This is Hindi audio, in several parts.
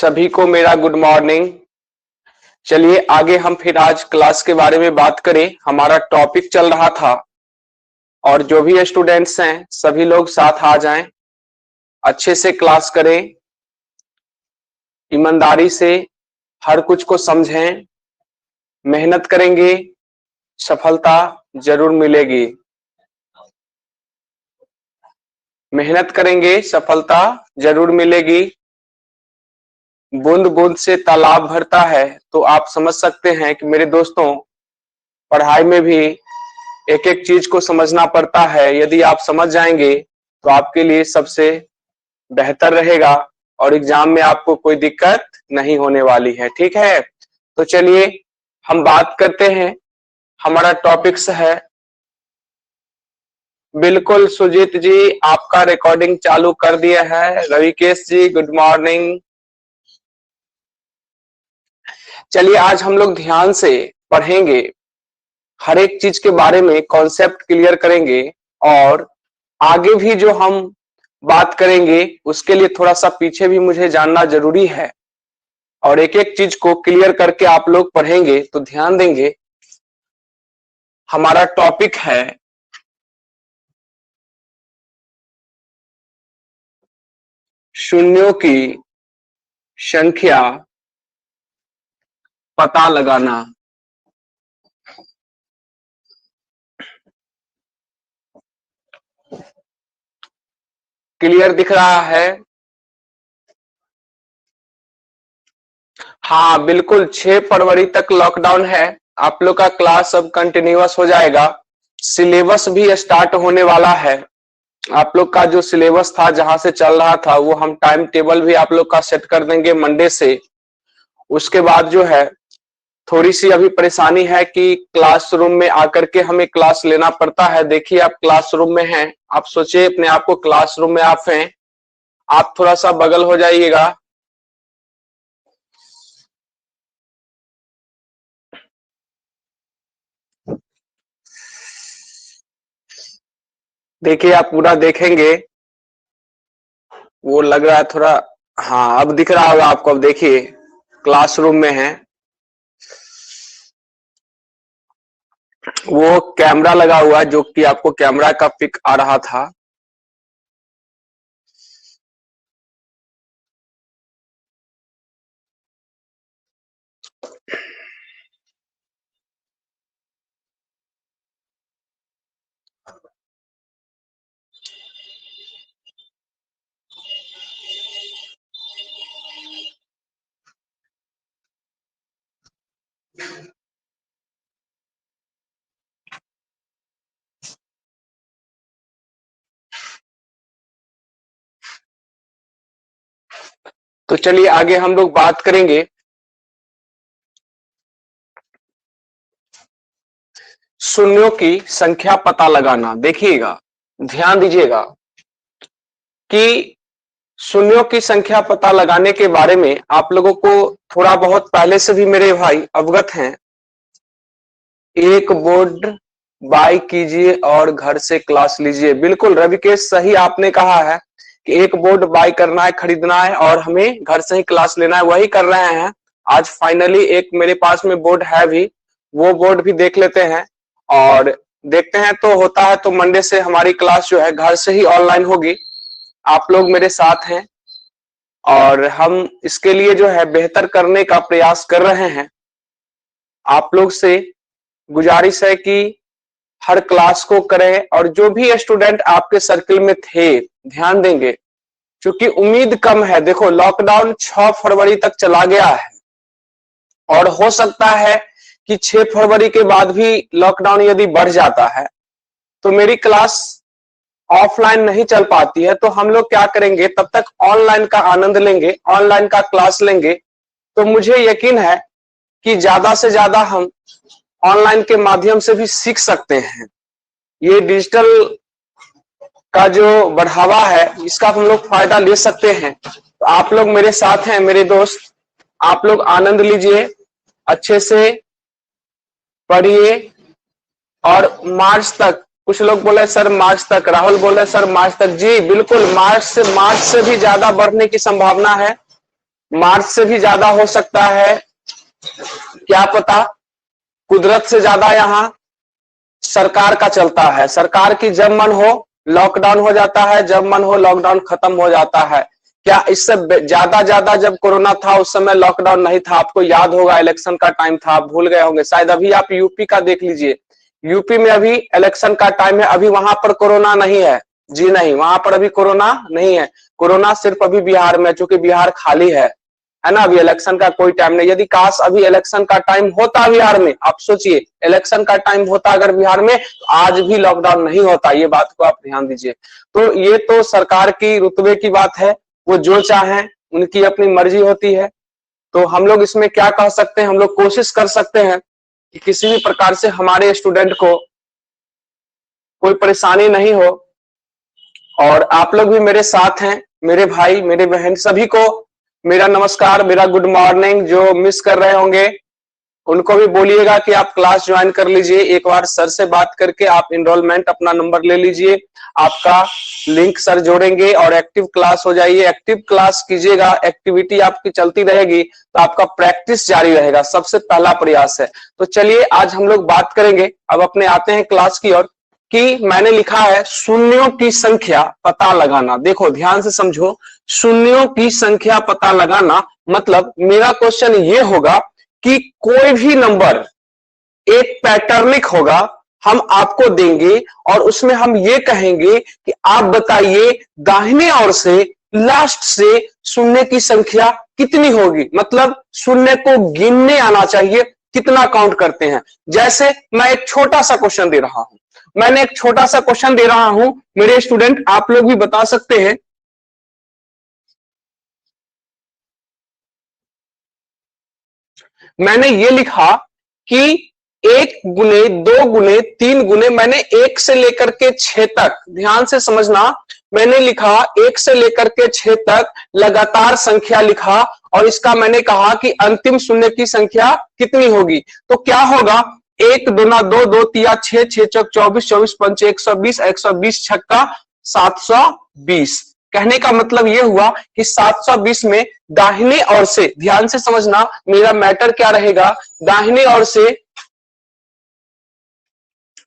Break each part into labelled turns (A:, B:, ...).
A: सभी को मेरा गुड मॉर्निंग। चलिए आगे हम फिर आज क्लास के बारे में बात करें। हमारा टॉपिक चल रहा था और जो भी स्टूडेंट्स हैं सभी लोग साथ आ जाएं, अच्छे से क्लास करें, ईमानदारी से हर कुछ को समझें, मेहनत करेंगे, सफलता जरूर मिलेगी। मेहनत करेंगे, सफलता जरूर मिलेगी। बूंद बूंद से तालाब भरता है, तो आप समझ सकते हैं कि मेरे दोस्तों पढ़ाई में भी एक एक चीज को समझना पड़ता है। यदि आप समझ जाएंगे तो आपके लिए सबसे बेहतर रहेगा और एग्जाम में आपको कोई दिक्कत नहीं होने वाली है। ठीक है, तो चलिए हम बात करते हैं। हमारा टॉपिक्स है, बिल्कुल सुजीत जी आपका रिकॉर्डिंग चालू कर दिया है। रविकेश जी गुड मॉर्निंग। चलिए आज हम लोग ध्यान से पढ़ेंगे, हर एक चीज के बारे में कॉन्सेप्ट क्लियर करेंगे और आगे भी जो हम बात करेंगे उसके लिए थोड़ा सा पीछे भी मुझे जानना जरूरी है और एक एक चीज को क्लियर करके आप लोग पढ़ेंगे तो ध्यान देंगे। हमारा टॉपिक है शून्यों की संख्या पता लगाना। क्लियर दिख रहा है? हाँ बिल्कुल, 6 फरवरी तक लॉकडाउन है। आप लोग का क्लास अब कंटिन्यूअस हो जाएगा। सिलेबस भी स्टार्ट होने वाला है। आप लोग का जो सिलेबस था, जहां से चल रहा था, वो हम टाइम टेबल भी आप लोग का सेट कर देंगे मंडे से। उसके बाद जो है थोड़ी सी अभी परेशानी है कि क्लासरूम में आकर के हमें क्लास लेना पड़ता है। देखिए आप क्लासरूम में हैं, आप सोचिए अपने आप को क्लासरूम में आप हैं। आप थोड़ा सा बगल हो जाइएगा। देखिए आप पूरा देखेंगे, वो लग रहा है थोड़ा, हाँ अब दिख रहा होगा आपको। अब देखिए क्लासरूम में है, वो कैमरा लगा हुआ है जो कि आपको कैमरा का पिक आ रहा था। तो चलिए आगे हम लोग बात करेंगे। शून्यों की संख्या पता लगाना। देखिएगा, ध्यान दीजिएगा कि शून्यों की संख्या पता लगाने के बारे में आप लोगों को थोड़ा बहुत पहले से भी मेरे भाई अवगत हैं। एक बोर्ड बाय कीजिए और घर से क्लास लीजिए। बिल्कुल रविकेश, सही आपने कहा है कि एक बोर्ड बाय करना है, खरीदना है और हमें घर से ही क्लास लेना है, वही कर रहे हैं। आज फाइनली एक मेरे पास में बोर्ड है भी, वो बोर्ड भी देख लेते हैं और देखते हैं तो होता है तो मंडे से हमारी क्लास जो है घर से ही ऑनलाइन होगी। आप लोग मेरे साथ हैं और हम इसके लिए जो है बेहतर करने का प्रयास कर रहे हैं। आप लोग से गुजारिश है कि हर क्लास को करें और जो भी स्टूडेंट आपके सर्किल में थे ध्यान देंगे, क्योंकि उम्मीद कम है। देखो लॉकडाउन 6 फरवरी तक चला गया है और हो सकता है कि 6 फरवरी के बाद भी लॉकडाउन यदि बढ़ जाता है तो मेरी क्लास ऑफलाइन नहीं चल पाती है, तो हम लोग क्या करेंगे, तब तक ऑनलाइन का आनंद लेंगे, ऑनलाइन का क्लास लेंगे। तो मुझे यकीन है कि ज्यादा से ज्यादा हम ऑनलाइन के माध्यम से भी सीख सकते हैं। ये डिजिटल का जो बढ़ावा है इसका हम लोग फायदा ले सकते हैं। तो आप लोग मेरे साथ हैं मेरे दोस्त, आप लोग आनंद लीजिए, अच्छे से पढ़िए और मार्च तक, कुछ लोग बोले सर मार्च तक, राहुल बोले सर मार्च तक। जी बिल्कुल, मार्च से भी ज्यादा बढ़ने की संभावना है। मार्च से भी ज्यादा हो सकता है, क्या पता, कुदरत से ज्यादा यहाँ सरकार का चलता है। सरकार की जब मन हो लॉकडाउन हो जाता है, जब मन हो लॉकडाउन खत्म हो जाता है। क्या इससे ज्यादा जब कोरोना था उस समय लॉकडाउन नहीं था? आपको याद होगा, इलेक्शन का टाइम था, आप भूल गए होंगे शायद। अभी आप यूपी का देख लीजिए, यूपी में अभी इलेक्शन का टाइम है, अभी वहां पर कोरोना नहीं है। जी नहीं, वहां पर अभी कोरोना नहीं है। कोरोना सिर्फ अभी बिहार में, चूंकि बिहार खाली है ना, अभी इलेक्शन का कोई टाइम नहीं। यदि काश अभी इलेक्शन का टाइम होता बिहार में, आप सोचिए इलेक्शन का टाइम होता अगर बिहार में, तो आज भी लॉकडाउन नहीं होता। ये बात को आप ध्यान दीजिए। तो ये तो सरकार की रुतबे की बात है, वो जो चाहें उनकी अपनी मर्जी होती है। तो हम लोग इसमें क्या कह सकते हैं, हम लोग कोशिश कर सकते हैं कि किसी भी प्रकार से हमारे स्टूडेंट को कोई परेशानी नहीं हो। और आप लोग भी मेरे साथ हैं, मेरे भाई मेरे बहन सभी को मेरा नमस्कार, मेरा गुड मॉर्निंग। जो मिस कर रहे होंगे उनको भी बोलिएगा कि आप क्लास ज्वाइन कर लीजिए। एक बार सर से बात करके आप इनरोलमेंट अपना नंबर ले लीजिए, आपका लिंक सर जोड़ेंगे और एक्टिव क्लास हो जाइए। एक्टिव क्लास कीजिएगा, एक्टिविटी आपकी चलती रहेगी तो आपका प्रैक्टिस जारी रहेगा, सबसे पहला प्रयास है। तो चलिए आज हम लोग बात करेंगे, अब अपने आते हैं क्लास की ओर, कि मैंने लिखा है शून्यों की संख्या पता लगाना। देखो ध्यान से समझो, शून्यों की संख्या पता लगाना मतलब मेरा क्वेश्चन ये होगा कि कोई भी नंबर एक पैटर्निक होगा, हम आपको देंगे और उसमें हम ये कहेंगे कि आप बताइए दाहिने ओर से लास्ट से शून्य की संख्या कितनी होगी। मतलब शून्य को गिनने आना चाहिए, कितना काउंट करते हैं। जैसे मैं एक छोटा सा क्वेश्चन दे रहा हूं, मैंने एक छोटा सा क्वेश्चन दे रहा हूं, मेरे स्टूडेंट आप लोग भी बता सकते हैं। मैंने ये लिखा कि 1 गुने 2 गुने 3 गुने, मैंने 1 से लेकर के 6 तक, ध्यान से समझना, मैंने लिखा 1 से लेकर के 6 तक लगातार संख्या लिखा और इसका मैंने कहा कि अंतिम शून्य की संख्या कितनी होगी। तो क्या होगा, 1 दूना 2, 2 तिया 6, 6 चौक 24, 24 पंचे 120, 120 छक्का 720। कहने का मतलब यह हुआ कि 720 में दाहिने ओर से, ध्यान से समझना मेरा मैटर क्या रहेगा, दाहिने ओर से,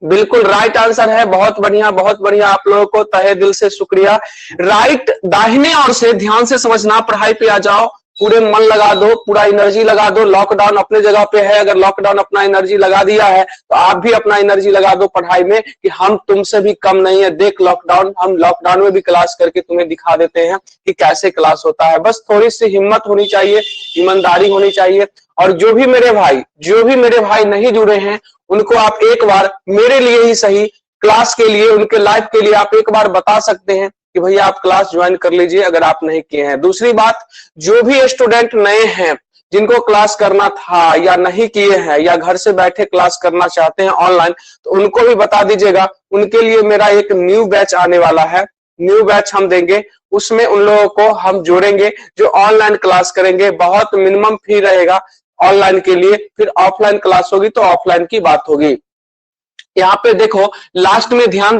A: बिल्कुल राइट आंसर है, बहुत बढ़िया बहुत बढ़िया, आप लोगों को तहे दिल से शुक्रिया। राइट, दाहिने ओर से, ध्यान से समझना, पढ़ाई पे आ जाओ, पूरे मन लगा दो, पूरा एनर्जी लगा दो। लॉकडाउन अपने जगह पे है, अगर लॉकडाउन अपना एनर्जी लगा दिया है तो आप भी अपना एनर्जी लगा दो पढ़ाई में कि हम तुमसे भी कम नहीं है। देख लॉकडाउन, हम लॉकडाउन में भी क्लास करके तुम्हें दिखा देते हैं कि कैसे क्लास होता है। बस थोड़ी सी हिम्मत होनी चाहिए, ईमानदारी होनी चाहिए। और जो भी मेरे भाई नहीं जुड़े हैं उनको आप एक बार मेरे लिए ही सही, क्लास के लिए, उनके लाइफ के लिए आप एक बार बता सकते हैं कि भैया आप क्लास ज्वाइन कर लीजिए अगर आप नहीं किए हैं। दूसरी बात, जो भी स्टूडेंट नए हैं जिनको क्लास करना था या नहीं किए हैं या घर से बैठे क्लास करना चाहते हैं ऑनलाइन, तो उनको भी बता दीजिएगा। उनके लिए मेरा एक न्यू बैच आने वाला है, न्यू बैच हम देंगे, उसमें उन लोगों को हम जोड़ेंगे जो ऑनलाइन क्लास करेंगे। बहुत मिनिमम फी रहेगा ऑनलाइन के लिए, फिर ऑफलाइन क्लास होगी तो ऑफलाइन की बात होगी। यहाँ पे देखो लास्ट में ध्यान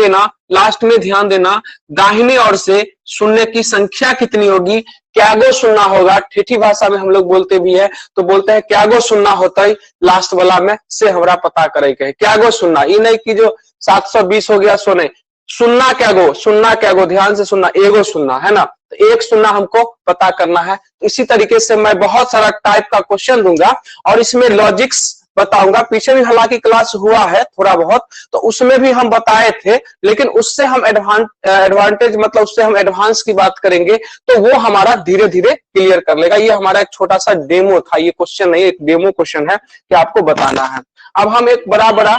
A: देना, दाहिनी ओर से शून्य की संख्या कितनी होगी, क्या गो सुनना होगा। ठेठी भाषा में हम लोग बोलते भी है, तो बोलते हैं क्या गो सुनना होता है, लास्ट वाला में से हमरा पता करे के क्या गो सुनना। ये नहीं कि जो 720 हो गया सो नहीं, सुनना क्या गो, ध्यान से सुनना, एगो सुनना है ना, तो एक सुनना हमको पता करना है। तो इसी तरीके से मैं बहुत सारा टाइप का क्वेश्चन दूंगा और इसमें लॉजिक्स बताऊंगा। पीछे भी हालांकि क्लास हुआ है थोड़ा बहुत, तो उसमें भी हम बताए थे, लेकिन उससे हम एडवांटेज मतलब उससे हम एडवांस की बात करेंगे तो वो हमारा धीरे धीरे क्लियर कर लेगा। ये हमारा एक छोटा सा डेमो था, ये क्वेश्चन नहीं, एक डेमो क्वेश्चन है कि आपको बताना है। अब हम एक बड़ा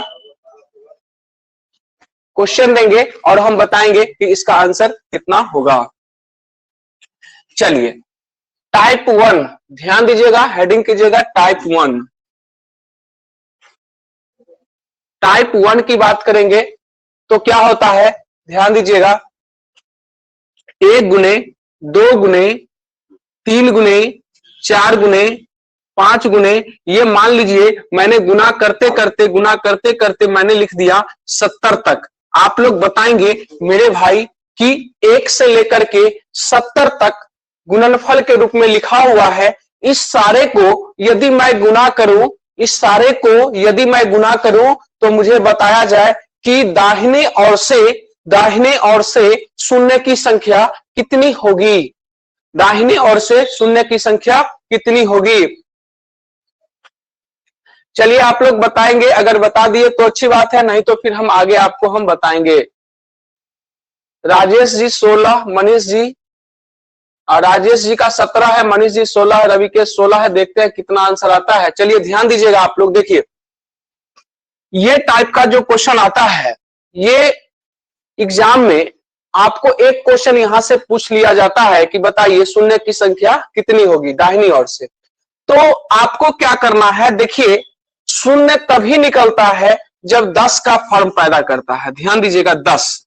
A: क्वेश्चन देंगे और हम बताएंगे कि इसका आंसर कितना होगा। चलिए टाइप 1, ध्यान दीजिएगा, हेडिंग कीजिएगा टाइप 1। टाइप 1 की बात करेंगे तो क्या होता है, ध्यान दीजिएगा, 1 गुने 2 गुने 3 गुने 4 गुने 5 गुने, ये मान लीजिए मैंने गुना करते करते मैंने लिख दिया 70 तक। आप लोग बताएंगे मेरे भाई कि 1 से लेकर के 70 तक गुणनफल के रूप में लिखा हुआ है। इस सारे को यदि मैं गुना करूं, इस सारे को यदि मैं गुना करूं तो मुझे बताया जाए कि दाहिने ओर से शून्य की संख्या कितनी होगी, दाहिने ओर से शून्य की संख्या कितनी होगी। चलिए आप लोग बताएंगे, अगर बता दिए तो अच्छी बात है, नहीं तो फिर हम आगे आपको हम बताएंगे। राजेश जी 16, मनीष जी, और राजेश जी का 17 है, मनीष जी 16 है, रवि के 16 है। देखते हैं कितना आंसर आता है। चलिए ध्यान दीजिएगा आप लोग, देखिए ये टाइप का जो क्वेश्चन आता है, ये एग्जाम में आपको एक क्वेश्चन यहां से पूछ लिया जाता है कि बताइए शून्य की संख्या कितनी होगी दाहिनी ओर से। तो आपको क्या करना है, देखिए शून्य तभी निकलता है जब 10 का फॉर्म पैदा करता है। ध्यान दीजिएगा, 10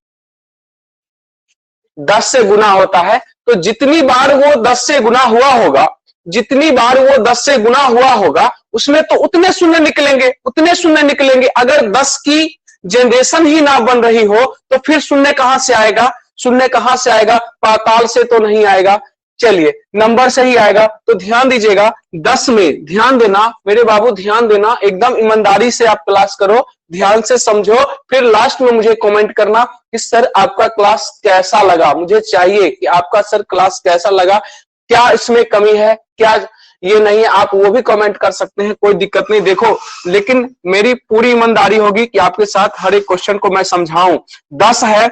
A: से गुना होता है। तो जितनी बार वो 10 से गुना हुआ होगा, जितनी बार वो 10 से गुना हुआ होगा, उसमें तो उतने शून्य निकलेंगे, उतने शून्य निकलेंगे। अगर 10 की जनरेशन ही ना बन रही हो तो फिर शून्य कहां से आएगा, शून्य कहां से आएगा, पाताल से तो नहीं आएगा। चलिए नंबर से ही आएगा। तो ध्यान दीजिएगा, 10 में ध्यान देना मेरे बाबू, ध्यान देना, एकदम ईमानदारी से आप क्लास करो, ध्यान से समझो, फिर लास्ट में मुझे कमेंट करना कि सर आपका क्लास कैसा लगा। मुझे चाहिए कि आपका सर क्लास कैसा लगा, क्या इसमें कमी है, क्या ये नहीं है, आप वो भी कमेंट कर सकते हैं, कोई दिक्कत नहीं। देखो लेकिन मेरी पूरी ईमानदारी होगी कि आपके साथ हर एक क्वेश्चन को मैं समझाऊं। 10 है,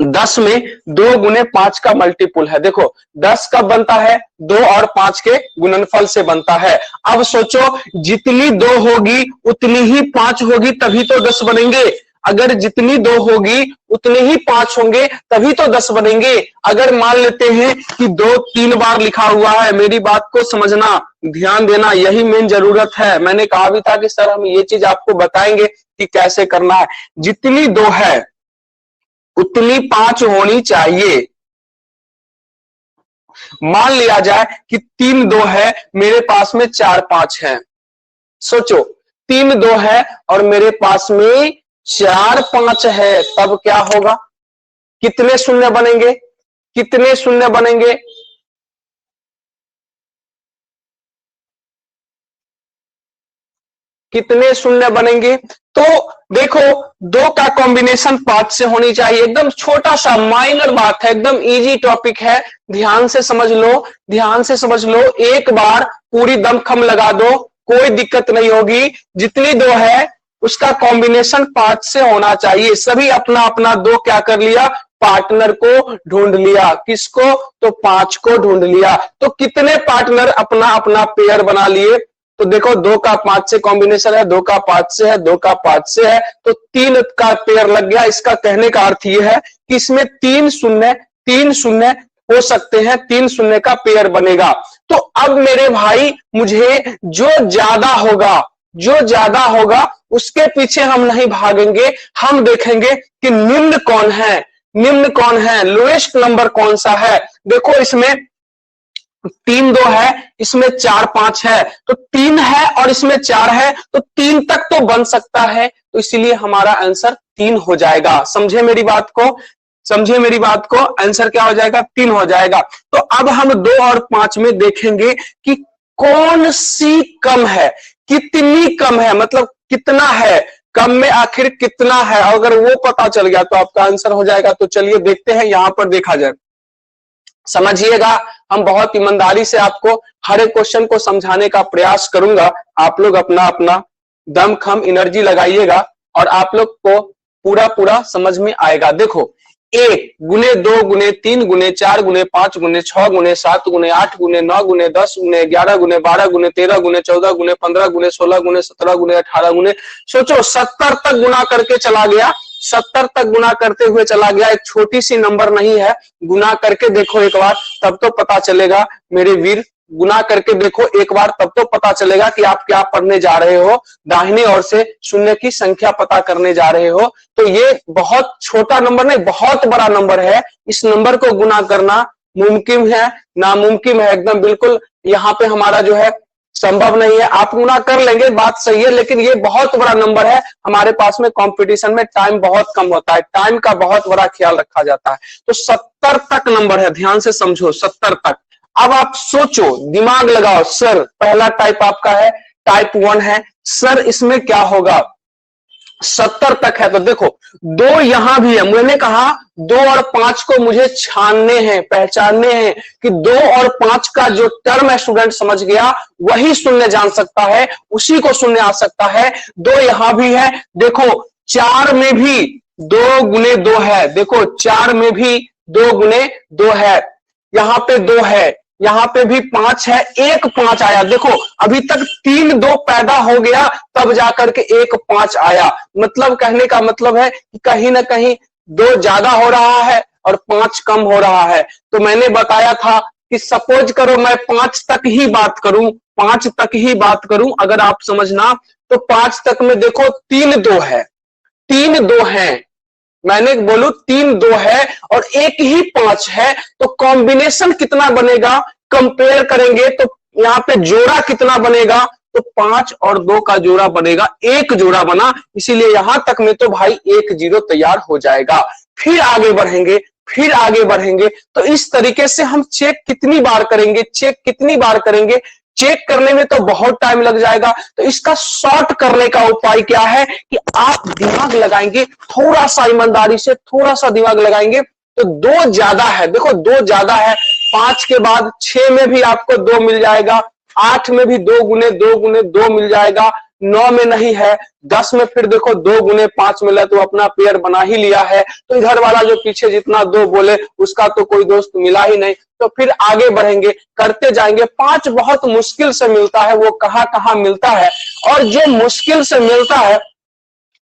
A: 10 में 2 गुने 5 का मल्टीपुल है। देखो 10 कब बनता है, 2 और 5 के गुणनफल से बनता है। अब सोचो जितनी 2 होगी उतनी ही 5 होगी, तभी तो 10 बनेंगे। अगर जितनी 2 होगी उतने ही 5 होंगे, तभी तो 10 बनेंगे। अगर मान लेते हैं कि 2 3 बार लिखा हुआ है, मेरी बात को समझना, ध्यान देना, यही मेन जरूरत है। मैंने कहा भी था कि सर हम ये चीज आपको बताएंगे कि कैसे करना है। जितनी 2 है उतनी 5 होनी चाहिए। मान लिया जाए कि 3 2 है, मेरे पास में 4 5 है। सोचो 3 2 है और मेरे पास में 4 5 है, तब क्या होगा, कितने शून्य बनेंगे, कितने शून्य बनेंगे, कितने शून्य बनेंगे। तो देखो 2 का कॉम्बिनेशन 5 से होनी चाहिए। एकदम छोटा सा माइनर बात है, एकदम इजी टॉपिक है, ध्यान से समझ लो, ध्यान से समझ लो। एक बार पूरी दमखम लगा दो, कोई दिक्कत नहीं होगी। जितनी 2 है उसका कॉम्बिनेशन 5 से होना चाहिए। सभी अपना अपना 2 क्या कर लिया, पार्टनर को ढूंढ लिया। किसको, तो 5 को ढूंढ लिया। तो कितने पार्टनर अपना अपना पेयर बना लिए। तो देखो 2 का 5 से कॉम्बिनेशन है, 2 का 5 से है, 2 का 5 से है, तो 3 का पेयर लग गया। इसका कहने का अर्थ यह है कि इसमें 3 शून्य हो सकते हैं, 3 शून्य का पेयर बनेगा। तो अब मेरे भाई मुझे जो ज्यादा होगा उसके पीछे हम नहीं भागेंगे, हम देखेंगे कि निम्न कौन है, निम्न कौन है, लोएस्ट नंबर कौन सा है। देखो इसमें 3 2 है, इसमें 4 5 है, तो 3 है और इसमें 4 है, तो 3 तक तो बन सकता है। तो इसीलिए हमारा आंसर 3 हो जाएगा। समझे मेरी बात को, समझे मेरी बात को, आंसर क्या हो जाएगा, 3 हो जाएगा। तो अब हम 2 और 5 में देखेंगे कि कौन सी कम है, कितनी कम है, मतलब कितना है, कम में आखिर कितना है। अगर वो पता चल गया तो आपका आंसर हो जाएगा। तो चलिए देखते हैं, यहां पर देखा जाए, समझिएगा, हम बहुत ईमानदारी से आपको हर एक क्वेश्चन को समझाने का प्रयास करूंगा। आप लोग अपना अपना दमखम एनर्जी लगाइएगा और आप लोग को पूरा पूरा समझ में आएगा। देखो 1 गुने 2 गुने 3 गुने 4 गुने 5 गुने 6 गुने 7 गुने 8 गुने 9 गुने 10 गुने 11 गुने 12 गुने 13 गुने 14 गुने 15 गुने 16 गुने 17 गुने 18 गुने, सोचो 70 तक गुना करके चला गया, 70 तक गुना करते हुए चला गया। एक छोटी सी नंबर नहीं है, गुना करके देखो एक बार, तब तो पता चलेगा मेरे वीर। गुना करके देखो एक बार, तब तो पता चलेगा कि आप क्या पढ़ने जा रहे हो। दाहिने ओर से शून्य की संख्या पता करने जा रहे हो। तो ये बहुत छोटा नंबर नहीं, बहुत बड़ा नंबर है। इस नंबर को गुना करना मुमकिन है, नामुमकिन है, एकदम बिल्कुल। यहाँ पे हमारा जो है संभव नहीं है। आप गुना कर लेंगे, बात सही है, लेकिन ये बहुत बड़ा नंबर है। हमारे पास में कंपटीशन में टाइम बहुत कम होता है, टाइम का बहुत बड़ा ख्याल रखा जाता है। तो 70 तक नंबर है, ध्यान से समझो, 70 तक। अब आप सोचो, दिमाग लगाओ, सर पहला टाइप आपका है टाइप 1 है, सर इसमें क्या होगा, 70 तक है। तो देखो दो यहां भी है, मैंने कहा 2 और 5 को मुझे छानने हैं, पहचानने हैं कि 2 और 5 का जो टर्म है स्टूडेंट समझ गया, वही शून्य जान सकता है, उसी को शून्य आ सकता है। 2 यहां भी है, देखो 4 में भी 2 गुने 2 है, देखो 4 में भी 2 गुने 2 है, यहां पे 2 है, यहां पे भी 5 है, एक 5 आया। देखो अभी तक 3 2 पैदा हो गया, तब जाकर के एक 5 आया। मतलब कहने का मतलब है कि कहीं ना कहीं 2 ज्यादा हो रहा है और 5 कम हो रहा है। तो मैंने बताया था कि सपोज करो मैं 5 तक ही बात करूं, 5 तक ही बात करूं, अगर आप समझना, तो 5 तक में देखो 3 2 है, 3 2 है, मैंने बोलू 3 2 है और एक ही 5 है, तो कॉम्बिनेशन कितना बनेगा, कंपेयर करेंगे तो यहां पे जोड़ा कितना बनेगा, तो 5 और 2 का जोड़ा बनेगा, एक जोड़ा बना, इसीलिए यहां तक में तो भाई 1 0 तैयार हो जाएगा। फिर आगे बढ़ेंगे, फिर आगे बढ़ेंगे, तो इस तरीके से हम चेक कितनी बार करेंगे, चेक कितनी बार करेंगे, चेक करने में तो बहुत टाइम लग जाएगा। तो इसका शॉर्ट करने का उपाय क्या है कि आप दिमाग लगाएंगे, थोड़ा सा ईमानदारी से थोड़ा सा दिमाग लगाएंगे, तो 2 ज्यादा है, देखो 2 ज्यादा है, 5 के बाद 6 में भी आपको 2 मिल जाएगा, 8 में भी 2 गुने 2 गुने 2 मिल जाएगा, 9 में नहीं है, 10 में फिर देखो 2 गुने 5 मिला, तो अपना पेयर बना ही लिया है। तो इधर वाला जो पीछे जितना 2 बोले उसका तो कोई दोस्त मिला ही नहीं। तो फिर आगे बढ़ेंगे, करते जाएंगे। 5 बहुत मुश्किल से मिलता है, वो कहां कहां मिलता है, और जो मुश्किल से मिलता है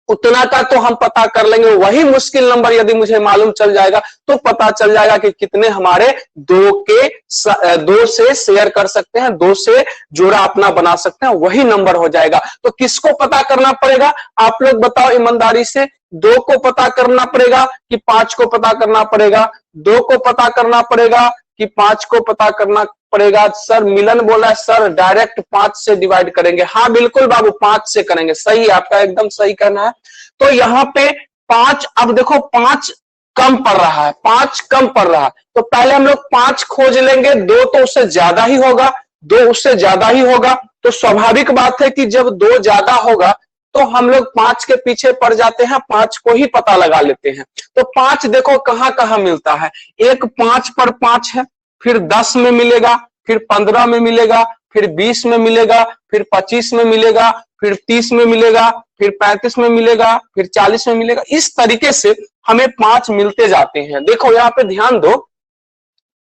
A: उतना का तो हम पता कर लेंगे। वही मुश्किल नंबर यदि मुझे मालूम चल जाएगा तो पता चल जाएगा कि कितने हमारे 2 से शेयर कर सकते हैं, 2 से जोड़ा अपना बना सकते हैं, वही नंबर हो जाएगा। तो किसको पता करना पड़ेगा, आप लोग बताओ ईमानदारी से। 2 को पता करना पड़ेगा कि 5 को पता करना पड़ेगा, 2 को पता करना पड़ेगा कि 5 को पता करना पड़ेगा। सर मिलन बोला सर डायरेक्ट 5 से डिवाइड करेंगे, हाँ बिल्कुल बाबू 5 से करेंगे, सही है आपका, एकदम सही कहना है। तो यहाँ पे 5, अब देखो 5 कम पड़ रहा है, 5 कम पड़ रहा है, तो पहले हम लोग 5 खोज लेंगे, 2 तो उससे ज्यादा ही होगा, 2 उससे ज्यादा ही होगा। तो स्वाभाविक बात है कि जब 2 ज्यादा होगा तो हम लोग 5 के पीछे पड़ जाते हैं, 5 को ही पता लगा लेते हैं। तो 5 देखो कहां कहां मिलता है, एक 5 पर 5 है, फिर 10 में मिलेगा, फिर 15 में मिलेगा, फिर 20 में मिलेगा, फिर 25 में मिलेगा, फिर 30 में मिलेगा, फिर 35 में मिलेगा, फिर 40 में मिलेगा। इस तरीके से हमें 5 मिलते जाते हैं। देखो यहाँ पे ध्यान दो,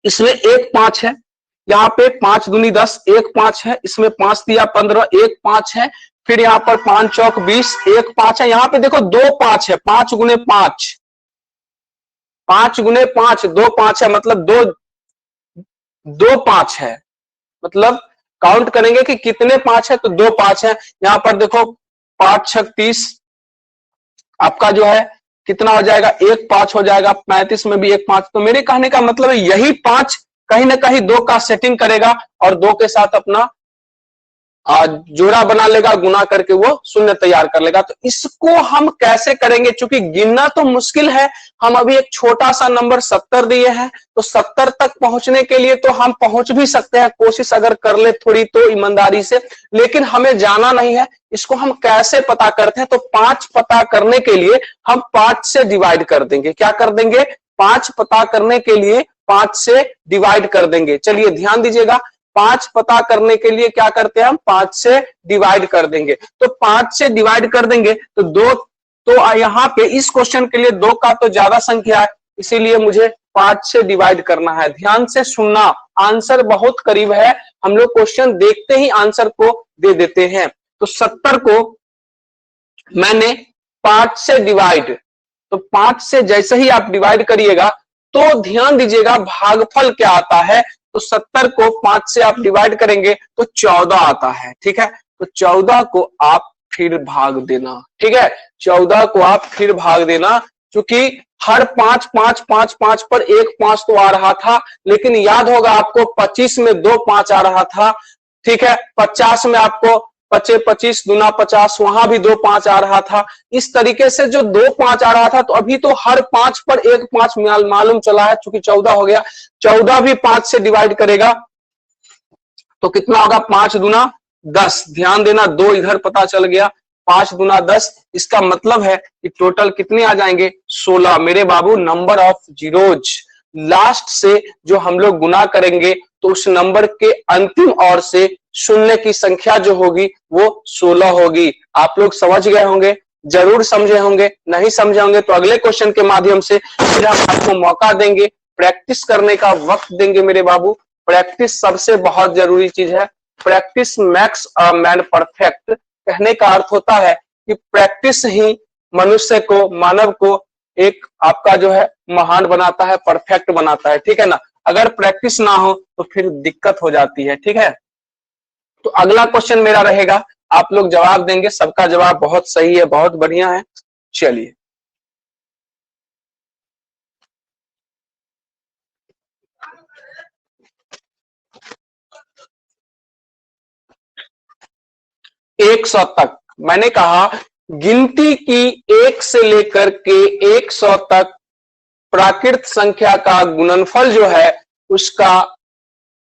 A: इसमें एक 5 है, यहाँ पे 5 दूनी 10, एक 5 है, इसमें 5 दिया 15, एक 5 है, फिर यहाँ पर 5 चौक 20, एक 5 है, यहाँ पे देखो 2 5 है, 5 गुने 5, 5 गुने 5, 2 5 है, मतलब 2 5 है, मतलब काउंट करेंगे कि कितने 5 है, तो 2 5 है। यहां पर देखो 5 6 30, आपका जो है कितना हो जाएगा, एक 5 हो जाएगा, 35 में भी एक 5। तो मेरे कहने का मतलब है यही 5 कहीं ना कहीं 2 का सेटिंग करेगा और 2 के साथ अपना जोड़ा बना लेगा, गुना करके वो शून्य तैयार कर लेगा। तो इसको हम कैसे करेंगे, चूंकि गिनना तो मुश्किल है, हम अभी एक छोटा सा नंबर 70 दिए हैं, तो 70 तक पहुंचने के लिए तो हम पहुंच भी सकते हैं, कोशिश अगर कर ले थोड़ी तो ईमानदारी से, लेकिन हमें जाना नहीं है। इसको हम कैसे पता करते हैं, तो 5 पता करने के लिए हम 5 से डिवाइड कर देंगे। क्या कर देंगे, 5 पता करने के लिए 5 से डिवाइड कर देंगे। चलिए ध्यान दीजिएगा, 5 पता करने के लिए क्या करते हैं हम, 5 से डिवाइड कर देंगे। तो 5 से डिवाइड कर देंगे तो 2, तो यहाँ पे इस क्वेश्चन के लिए 2 का तो ज्यादा संख्या है, इसीलिए मुझे 5 से डिवाइड करना है। ध्यान से सुनना, आंसर बहुत करीब है, हम लोग क्वेश्चन देखते ही आंसर को दे देते हैं। तो 70 को मैंने 5 से डिवाइड, तो 5 से जैसे ही आप डिवाइड करिएगा तो ध्यान दीजिएगा भागफल क्या आता है। तो 70 को 5 से आप डिवाइड करेंगे तो 14 आता है, ठीक है। तो 14 को आप फिर भाग देना, ठीक है, 14 को आप फिर भाग देना, क्योंकि हर 5 5 5 5 पर एक 5 तो आ रहा था, लेकिन याद होगा आपको 25 में 2 5 आ रहा था, ठीक है। 50 में आपको 25 25 दूना 50, वहां भी 2 5 आ रहा था। इस तरीके से जो 2 5 आ रहा था, तो अभी तो हर 5 पर 1 5 मालूम चला है, चूंकि 14 हो गया। 14 भी 5 से डिवाइड करेगा तो कितना होगा, 5 दूना 10। ध्यान देना, 2 इधर पता चल गया, 5 दूना 10। इसका मतलब है कि टोटल कितने आ जाएंगे, 16। मेरे बाबू नंबर ऑफ जीरोज, लास्ट से जो हम लोग गुना करेंगे तो उस नंबर के अंतिम ओर से शून्य की संख्या जो होगी वो 16 होगी। आप लोग समझ गए होंगे, जरूर समझे होंगे। नहीं समझे होंगे तो अगले क्वेश्चन के माध्यम से फिर हम आपको मौका देंगे, प्रैक्टिस करने का वक्त देंगे मेरे बाबू। प्रैक्टिस सबसे बहुत जरूरी चीज है। Practice makes a man perfect. कहने का अर्थ होता है कि प्रैक्टिस ही मनुष्य को, मानव को एक आपका जो है महान बनाता है, परफेक्ट बनाता है, ठीक है ना। अगर प्रैक्टिस ना हो तो फिर दिक्कत हो जाती है, ठीक है। तो अगला क्वेश्चन मेरा रहेगा, आप लोग जवाब देंगे। सबका जवाब बहुत सही है, बहुत बढ़िया है। चलिए, एक 100 तक मैंने कहा, गिनती की 1 से लेकर के 100 तक प्राकृत संख्या का गुणनफल जो है, उसका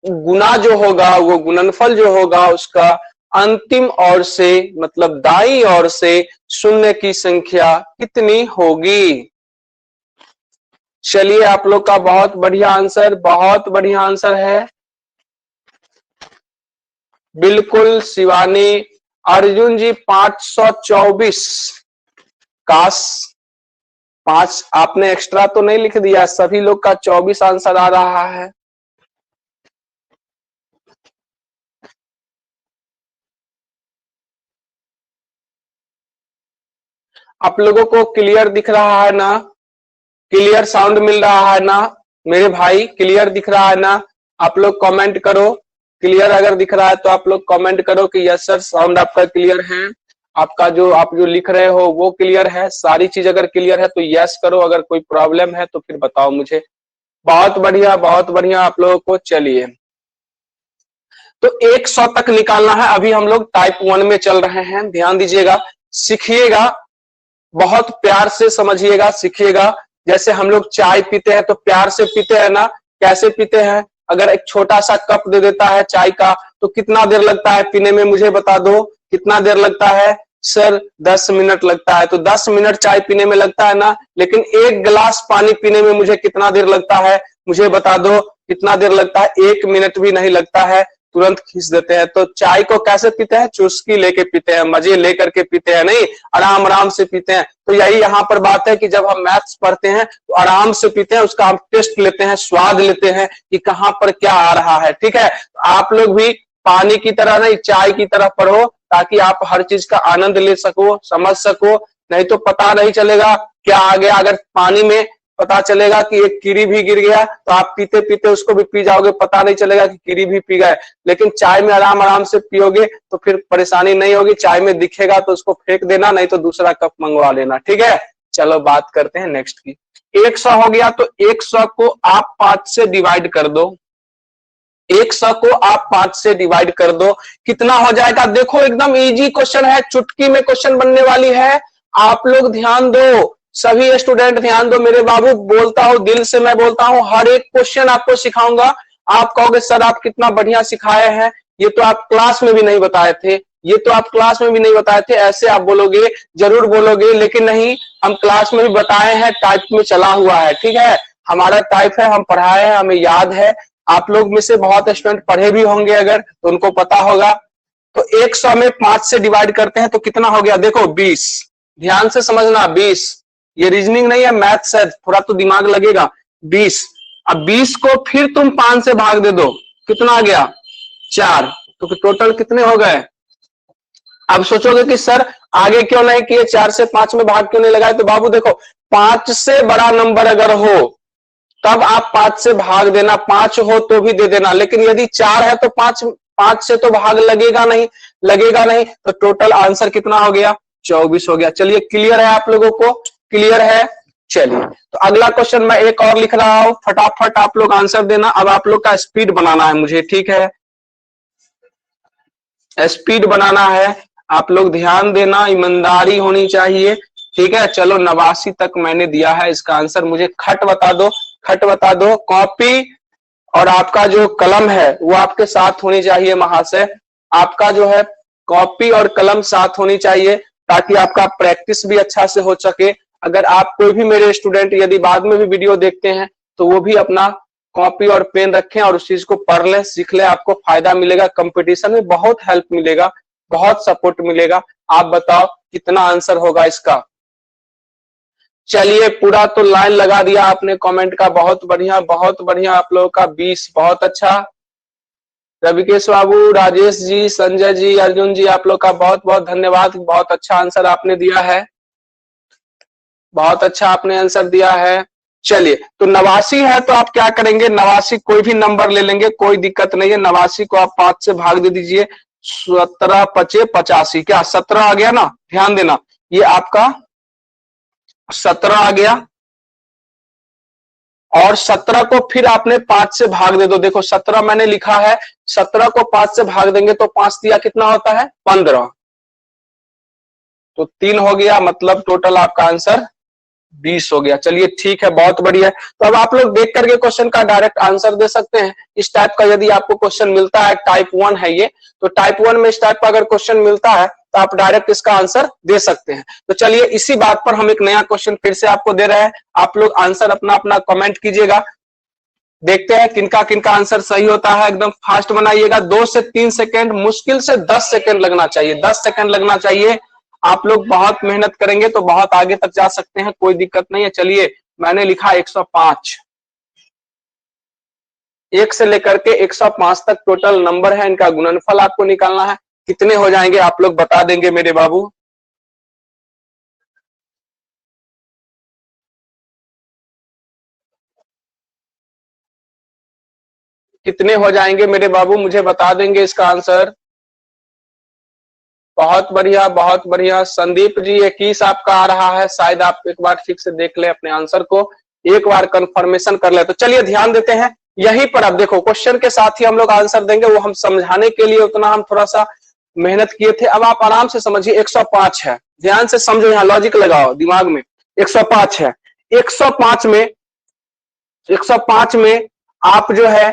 A: गुना जो होगा, वो गुणनफल जो होगा उसका अंतिम ओर से, मतलब दाईं ओर से शून्य की संख्या कितनी होगी। चलिए, आप लोग का बहुत बढ़िया आंसर, बहुत बढ़िया आंसर है। बिल्कुल शिवानी, अर्जुन जी 524। काश 5 आपने एक्स्ट्रा तो नहीं लिख दिया, सभी लोग का 24 आंसर आ रहा है। आप लोगों को क्लियर दिख रहा है ना, क्लियर साउंड मिल रहा है ना मेरे भाई, क्लियर दिख रहा है ना। आप लोग कमेंट करो, क्लियर अगर दिख रहा है तो आप लोग कमेंट करो कि यस सर साउंड आपका क्लियर है, आपका जो आप जो लिख रहे हो वो क्लियर है। सारी चीज अगर क्लियर है तो यस करो, अगर कोई प्रॉब्लम है तो फिर बताओ मुझे। बहुत बढ़िया, बहुत बढ़िया आप लोगों को। चलिए, तो 100 तक निकालना है। अभी हम लोग टाइप 1 में चल रहे हैं, ध्यान दीजिएगा, सीखिएगा, बहुत प्यार से समझिएगा, सीखिएगा। जैसे हम लोग चाय पीते हैं तो प्यार से पीते हैं ना, कैसे पीते हैं। अगर एक छोटा सा कप दे देता है चाय का तो कितना देर लगता है पीने में, मुझे बता दो कितना देर लगता है। सर 10 मिनट लगता है, तो 10 मिनट चाय पीने में लगता है ना। लेकिन 1 गिलास पानी पीने में मुझे कितना देर लगता है, मुझे बता दो कितना देर लगता है। 1 मिनट भी नहीं लगता है, तुरंत खींच देते हैं। तो चाय को कैसे पीते हैं, चुस्की लेके पीते हैं, मजे लेकर के पीते हैं, नहीं आराम आराम से पीते हैं। तो यही यहाँ पर बात है कि जब हम मैथ्स पढ़ते हैं तो आराम से पीते हैं, उसका हम टेस्ट लेते हैं, स्वाद लेते हैं कि कहाँ पर क्या आ रहा है, ठीक है। आप लोग भी पानी की तरह नहीं, चाय की तरह पढ़ो, ताकि आप हर चीज का आनंद ले सको, समझ सको। नहीं तो पता नहीं चलेगा क्या आ गया। अगर पानी में पता चलेगा कि एक कीड़ी भी गिर गया तो आप पीते पीते उसको भी पी जाओगे, पता नहीं चलेगा कि कीड़ी भी पी गए। लेकिन चाय में आराम आराम से पियोगे तो फिर परेशानी नहीं होगी। चाय में दिखेगा तो उसको फेंक देना, नहीं तो दूसरा कप मंगवा लेना, ठीक है। चलो बात करते हैं नेक्स्ट की। 100 हो गया, तो 100 को आप 5 से डिवाइड कर दो। 100 को आप 5 से डिवाइड कर दो, कितना हो जाएगा। देखो एकदम इजी क्वेश्चन है, चुटकी में क्वेश्चन बनने वाली है। आप लोग ध्यान दो, सभी स्टूडेंट ध्यान दो मेरे बाबू, बोलता हूं दिल से, मैं बोलता हूं हर एक क्वेश्चन आपको सिखाऊंगा। आप कहोगे सर आप कितना बढ़िया सिखाए हैं, ये तो आप क्लास में भी नहीं बताए थे, ये तो आप क्लास में भी नहीं बताए थे। ऐसे आप बोलोगे, जरूर बोलोगे, लेकिन नहीं, हम क्लास में भी बताए हैं, टाइप में चला हुआ है, ठीक है। हमारा टाइप है, हम पढ़ाए हैं, हमें याद है। आप लोग में से बहुत स्टूडेंट पढ़े भी होंगे अगर, तो उनको पता होगा। तो 100 में 5 से डिवाइड करते हैं तो कितना हो गया, देखो 20। ध्यान से समझना, 20, ये रीजनिंग नहीं है, मैथ्स है, थोड़ा तो दिमाग लगेगा। 20, अब 20 को फिर तुम 5 से भाग दे दो, कितना आ गया, 4। तो टोटल कितने हो गए। अब सोचोगे कि सर आगे क्यों नहीं किए, 4 से 5 में भाग क्यों नहीं लगाए। तो बाबू देखो, 5 से बड़ा नंबर अगर हो तब आप 5 से भाग देना, 5 हो तो भी दे देना। लेकिन यदि 4 है तो 5 से तो भाग लगेगा नहीं, लगेगा नहीं। तो टोटल आंसर कितना हो गया, 24 हो गया। चलिए, क्लियर है आप लोगों को, क्लियर है। चलिए, तो अगला क्वेश्चन मैं एक और लिख रहा हूं, फटाफट आप लोग आंसर देना। अब आप लोग का स्पीड बनाना है मुझे, ठीक है। स्पीड बनाना है, आप लोग ध्यान देना, ईमानदारी होनी चाहिए, ठीक है। चलो 89 तक मैंने दिया है, इसका आंसर मुझे खट बता दो, खट बता दो। कॉपी और आपका जो कलम है वो आपके साथ होनी चाहिए महाशय, आपका जो है कॉपी और कलम साथ होनी चाहिए ताकि आपका प्रैक्टिस भी अच्छा से हो सके। अगर आप कोई भी मेरे स्टूडेंट यदि बाद में भी वीडियो देखते हैं तो वो भी अपना कॉपी और पेन रखें और उस चीज को पढ़ ले, सीख ले, आपको फायदा मिलेगा, कंपटीशन में बहुत हेल्प मिलेगा, बहुत सपोर्ट मिलेगा। आप बताओ कितना आंसर होगा इसका। चलिए पूरा तो लाइन लगा दिया आपने कमेंट का, बहुत बढ़िया, बहुत बढ़िया। आप लोगों का 20, बहुत अच्छा। रविकेश बाबू, राजेश जी, संजय जी, अर्जुन जी, आप लोग का बहुत बहुत धन्यवाद, बहुत अच्छा आंसर आपने दिया है, बहुत अच्छा आपने आंसर दिया है। चलिए तो 89 है तो आप क्या करेंगे, 89 कोई भी नंबर ले लेंगे, कोई दिक्कत नहीं है। 89 को आप 5 से भाग दे दीजिए, 17 5 85, क्या 17 आ गया ना, ध्यान देना, ये आपका 17 आ गया। और 17 को फिर आपने 5 से भाग दे दो, देखो 17 मैंने लिखा है, 17 को 5 से भाग देंगे तो 5 दिया कितना होता है 15, तो 3 हो गया, मतलब टोटल आपका आंसर 20 हो गया। चलिए ठीक है, बहुत बढ़िया। तो अब आप लोग देख करके क्वेश्चन का डायरेक्ट आंसर दे सकते हैं। इस टाइप का यदि आपको क्वेश्चन मिलता है, टाइप 1 है ये, तो टाइप 1 में इस टाइप का अगर क्वेश्चन मिलता है तो आप डायरेक्ट इसका आंसर दे सकते हैं। तो चलिए इसी बात पर हम एक नया क्वेश्चन फिर से आपको दे रहे हैं, आप लोग आंसर अपना अपना कमेंट कीजिएगा, देखते हैं किनका किनका आंसर सही होता है। एकदम फास्ट बनाइएगा, 2 से 3 सेकेंड, मुश्किल से 10 सेकेंड लगना चाहिए, 10 सेकेंड लगना चाहिए। आप लोग बहुत मेहनत करेंगे तो बहुत आगे तक जा सकते हैं, कोई दिक्कत नहीं है। चलिए मैंने लिखा 105, 1 से लेकर के 105 तक टोटल नंबर है, इनका गुणनफल आपको निकालना है। कितने हो जाएंगे आप लोग बता देंगे मेरे बाबू, कितने हो जाएंगे मेरे बाबू, मुझे बता देंगे इसका आंसर। बहुत बढ़िया, बहुत बढ़िया। संदीप जी 21 आपका आ रहा है, शायद आप एक बार ठीक से देख ले अपने आंसर को, एक बार कंफर्मेशन कर ले। तो चलिए ध्यान देते हैं यहीं पर, अब देखो क्वेश्चन के साथ ही हम लोग आंसर देंगे, वो हम समझाने के लिए उतना हम थोड़ा सा मेहनत किए थे। अब आप आराम से समझिए, 105 है, ध्यान से समझो, यहाँ लॉजिक लगाओ दिमाग में। 105 है, 105 में 105 में आप जो है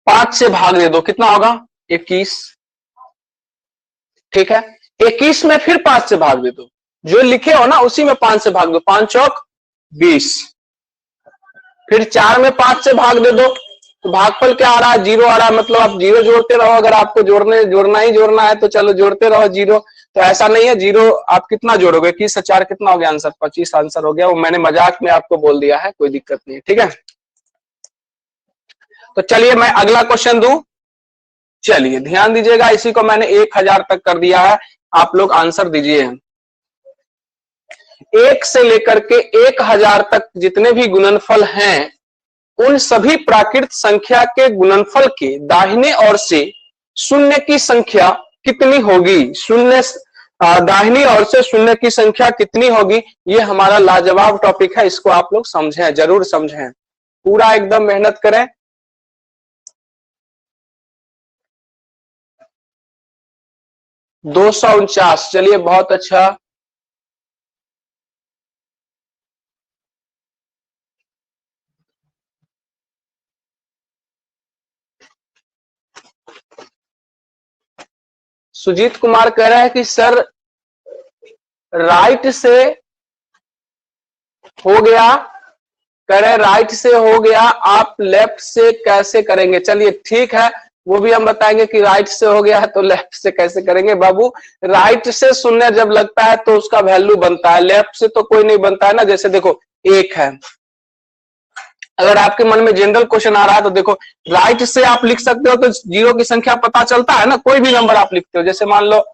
A: 5 से भाग दे दो, कितना होगा 21, ठीक है। 21 में फिर 5 से भाग दे दो, जो लिखे हो ना उसी में 5 से भाग दो, 5 चौक 20, फिर 4 में 5 से भाग दे दो, तो भागफल क्या आ रहा है 0 आ रहा है, मतलब आप 0 जोड़ते रहो। अगर आपको जोड़ना है तो चलो जोड़ते रहो 0, तो ऐसा नहीं है 0 आप कितना जोड़ोगे, 21 से 4 कितना हो गया आंसर, 25 आंसर हो गया। वो मैंने मजाक में आपको बोल दिया है, कोई दिक्कत नहीं है, ठीक है। तो चलिए मैं अगला क्वेश्चन दूं, चलिए ध्यान दीजिएगा, इसी को मैंने 1000 तक कर दिया है, आप लोग आंसर दीजिए। 1 से लेकर के 1000 तक जितने भी गुणनफल हैं, उन सभी प्राकृत संख्या के गुणनफल के दाहिने ओर से शून्य की संख्या कितनी होगी, शून्य दाहिनी ओर से शून्य की संख्या कितनी होगी, ये हमारा लाजवाब टॉपिक है, इसको आप लोग समझें, जरूर समझें, पूरा एकदम मेहनत करें। 249, चलिए बहुत अच्छा। सुजीत कुमार कह रहे हैं कि सर राइट से हो गया, कह रहे राइट से हो गया, आप लेफ्ट से कैसे करेंगे। चलिए ठीक है, वो भी हम बताएंगे कि राइट से हो गया है तो लेफ्ट से कैसे करेंगे। बाबू राइट से शून्य जब लगता है तो उसका वैल्यू बनता है, लेफ्ट से तो कोई नहीं बनता है ना। जैसे देखो 1 है, अगर आपके मन में जनरल क्वेश्चन आ रहा है तो देखो राइट से आप लिख सकते हो तो 0 की संख्या पता चलता है ना, कोई भी नंबर आप लिखते हो। जैसे मान लो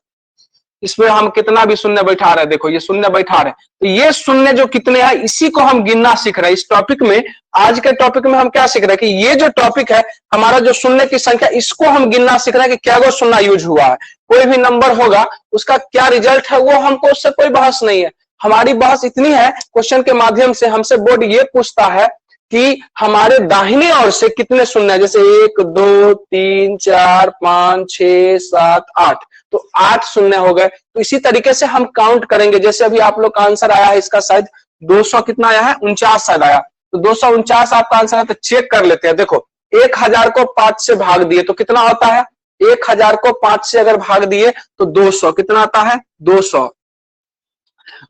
A: इसमें हम कितना भी शून्य बैठा रहे हैं, देखो ये शून्य बैठा रहे हैं, तो ये शून्य जो कितने हैं इसी को हम गिनना सीख रहे हैं। इस टॉपिक में, आज के टॉपिक में हम क्या सीख रहे हैं कि ये जो टॉपिक है हमारा, जो शून्य की संख्या, इसको हम गिनना सीख रहे हैं कि क्या वो शून्य यूज हुआ है। कोई भी नंबर होगा उसका क्या रिजल्ट है वो हमको उससे कोई बहस नहीं है, हमारी बहस इतनी है, क्वेश्चन के माध्यम से हमसे बोर्ड ये पूछता है कि हमारे दाहिने ओर से कितने शून्य है, जैसे 1 2 3 4 5 6 7 8, तो 8 शून्य हो गए। तो इसी तरीके से हम काउंट करेंगे। जैसे अभी आप लोग का आंसर आया है इसका शायद 200 कितना आया है, 49 शायद आया, तो 249 आपका आंसर है। तो चेक कर लेते हैं। देखो 1000 को 5 से भाग दिए तो कितना होता है, 1000 को 5 से अगर भाग दिए तो 200 कितना आता है, 200।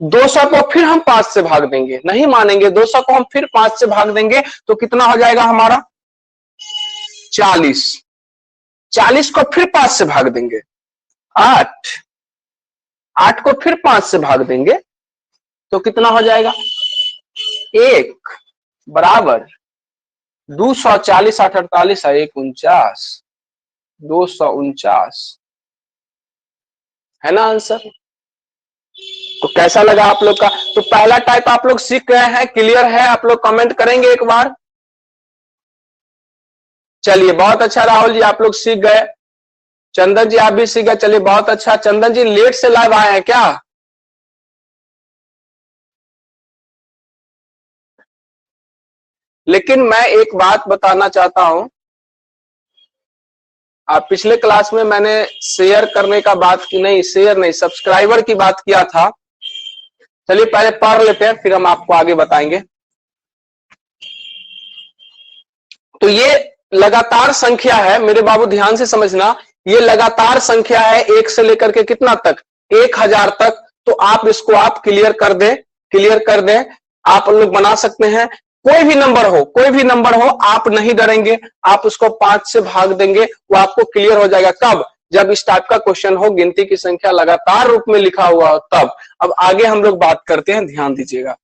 A: 200 को फिर हम 5 से भाग देंगे, नहीं मानेंगे, 200 को हम फिर 5 से भाग देंगे तो कितना हो जाएगा हमारा 40। 40 को फिर 5 से भाग देंगे 8। 8 को फिर 5 से भाग देंगे तो कितना हो जाएगा 1 बराबर 240। 8 48 है 1 49, 249 है ना आंसर। तो कैसा लगा आप लोग का। तो पहला टाइप आप लोग सीख गए हैं, क्लियर है, आप लोग कमेंट करेंगे एक बार। चलिए बहुत अच्छा राहुल जी, आप लोग सीख गए। चंदन जी आप भी सीख गए, चलिए बहुत अच्छा। चंदन जी लेट से लाइव आए हैं क्या, लेकिन मैं एक बात बताना चाहता हूं, आप पिछले क्लास में मैंने शेयर करने का बात की, नहीं शेयर नहीं, सब्सक्राइबर की बात किया था। चलिए पहले पढ़ लेते हैं फिर हम आपको आगे बताएंगे। तो ये लगातार संख्या है मेरे बाबू, ध्यान से समझना, ये लगातार संख्या है 1 से लेकर के कितना तक, 1000 तक। तो आप इसको आप क्लियर कर दें, क्लियर कर दें, आप लोग बना सकते हैं। कोई भी नंबर हो, कोई भी नंबर हो, आप नहीं डरेंगे, आप उसको 5 से भाग देंगे, वो आपको क्लियर हो जाएगा। कब, जब इस टाइप का क्वेश्चन हो, गिनती की संख्या लगातार रूप में लिखा हुआ हो तब। अब आगे हम लोग बात करते हैं, ध्यान दीजिएगा।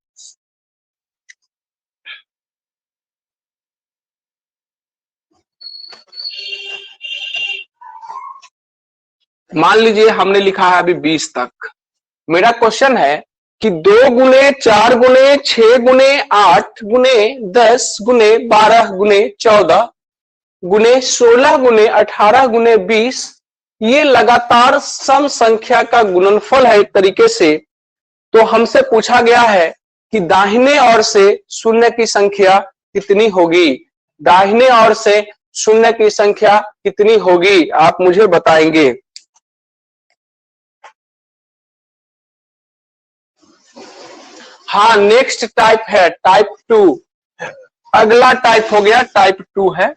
A: मान लीजिए हमने लिखा है अभी 20 तक। मेरा क्वेश्चन है कि 2 गुने 4 गुने 6 गुने 8 गुने 10 गुने 12 गुने 14 गुने 16 गुने 18 गुने 20, ये लगातार सम संख्या का गुणनफल है एक तरीके से। तो हमसे पूछा गया है कि दाहिने ओर से शून्य की संख्या कितनी होगी, दाहिने ओर से शून्य की संख्या कितनी होगी, आप मुझे बताएंगे। हाँ नेक्स्ट टाइप है टाइप 2, अगला टाइप हो गया टाइप 2 है।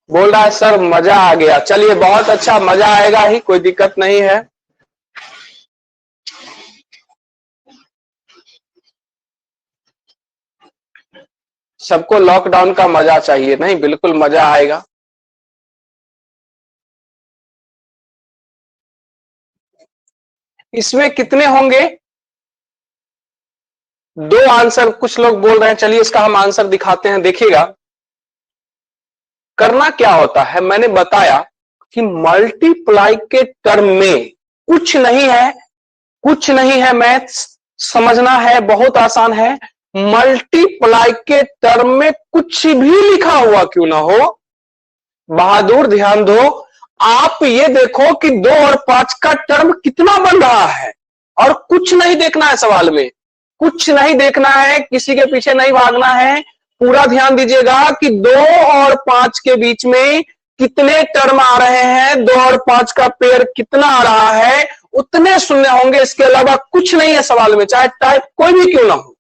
A: बोल रहा है सर मजा आ गया, चलिए बहुत अच्छा, मजा आएगा ही, कोई दिक्कत नहीं है। सबको लॉकडाउन का मजा चाहिए, नहीं बिल्कुल मजा आएगा। इसमें कितने होंगे, 2 आंसर कुछ लोग बोल रहे हैं, चलिए इसका हम आंसर दिखाते हैं। देखिएगा करना क्या होता है, मैंने बताया कि मल्टीप्लाई के टर्म में कुछ नहीं है, कुछ नहीं है, मैथ्स समझना है, बहुत आसान है। मल्टीप्लाई के टर्म में कुछ भी लिखा हुआ क्यों ना हो, बहादुर ध्यान दो, आप ये देखो कि 2 और 5 का टर्म कितना बन रहा है, और कुछ नहीं देखना है सवाल में, कुछ नहीं देखना है, किसी के पीछे नहीं भागना है। पूरा ध्यान दीजिएगा कि 2 और 5 के बीच में कितने टर्म आ रहे हैं, 2 और 5 का पेयर कितना आ रहा है, उतने शून्य होंगे, इसके अलावा कुछ नहीं है सवाल में, चाहे टाइप कोई भी क्यों ना हो,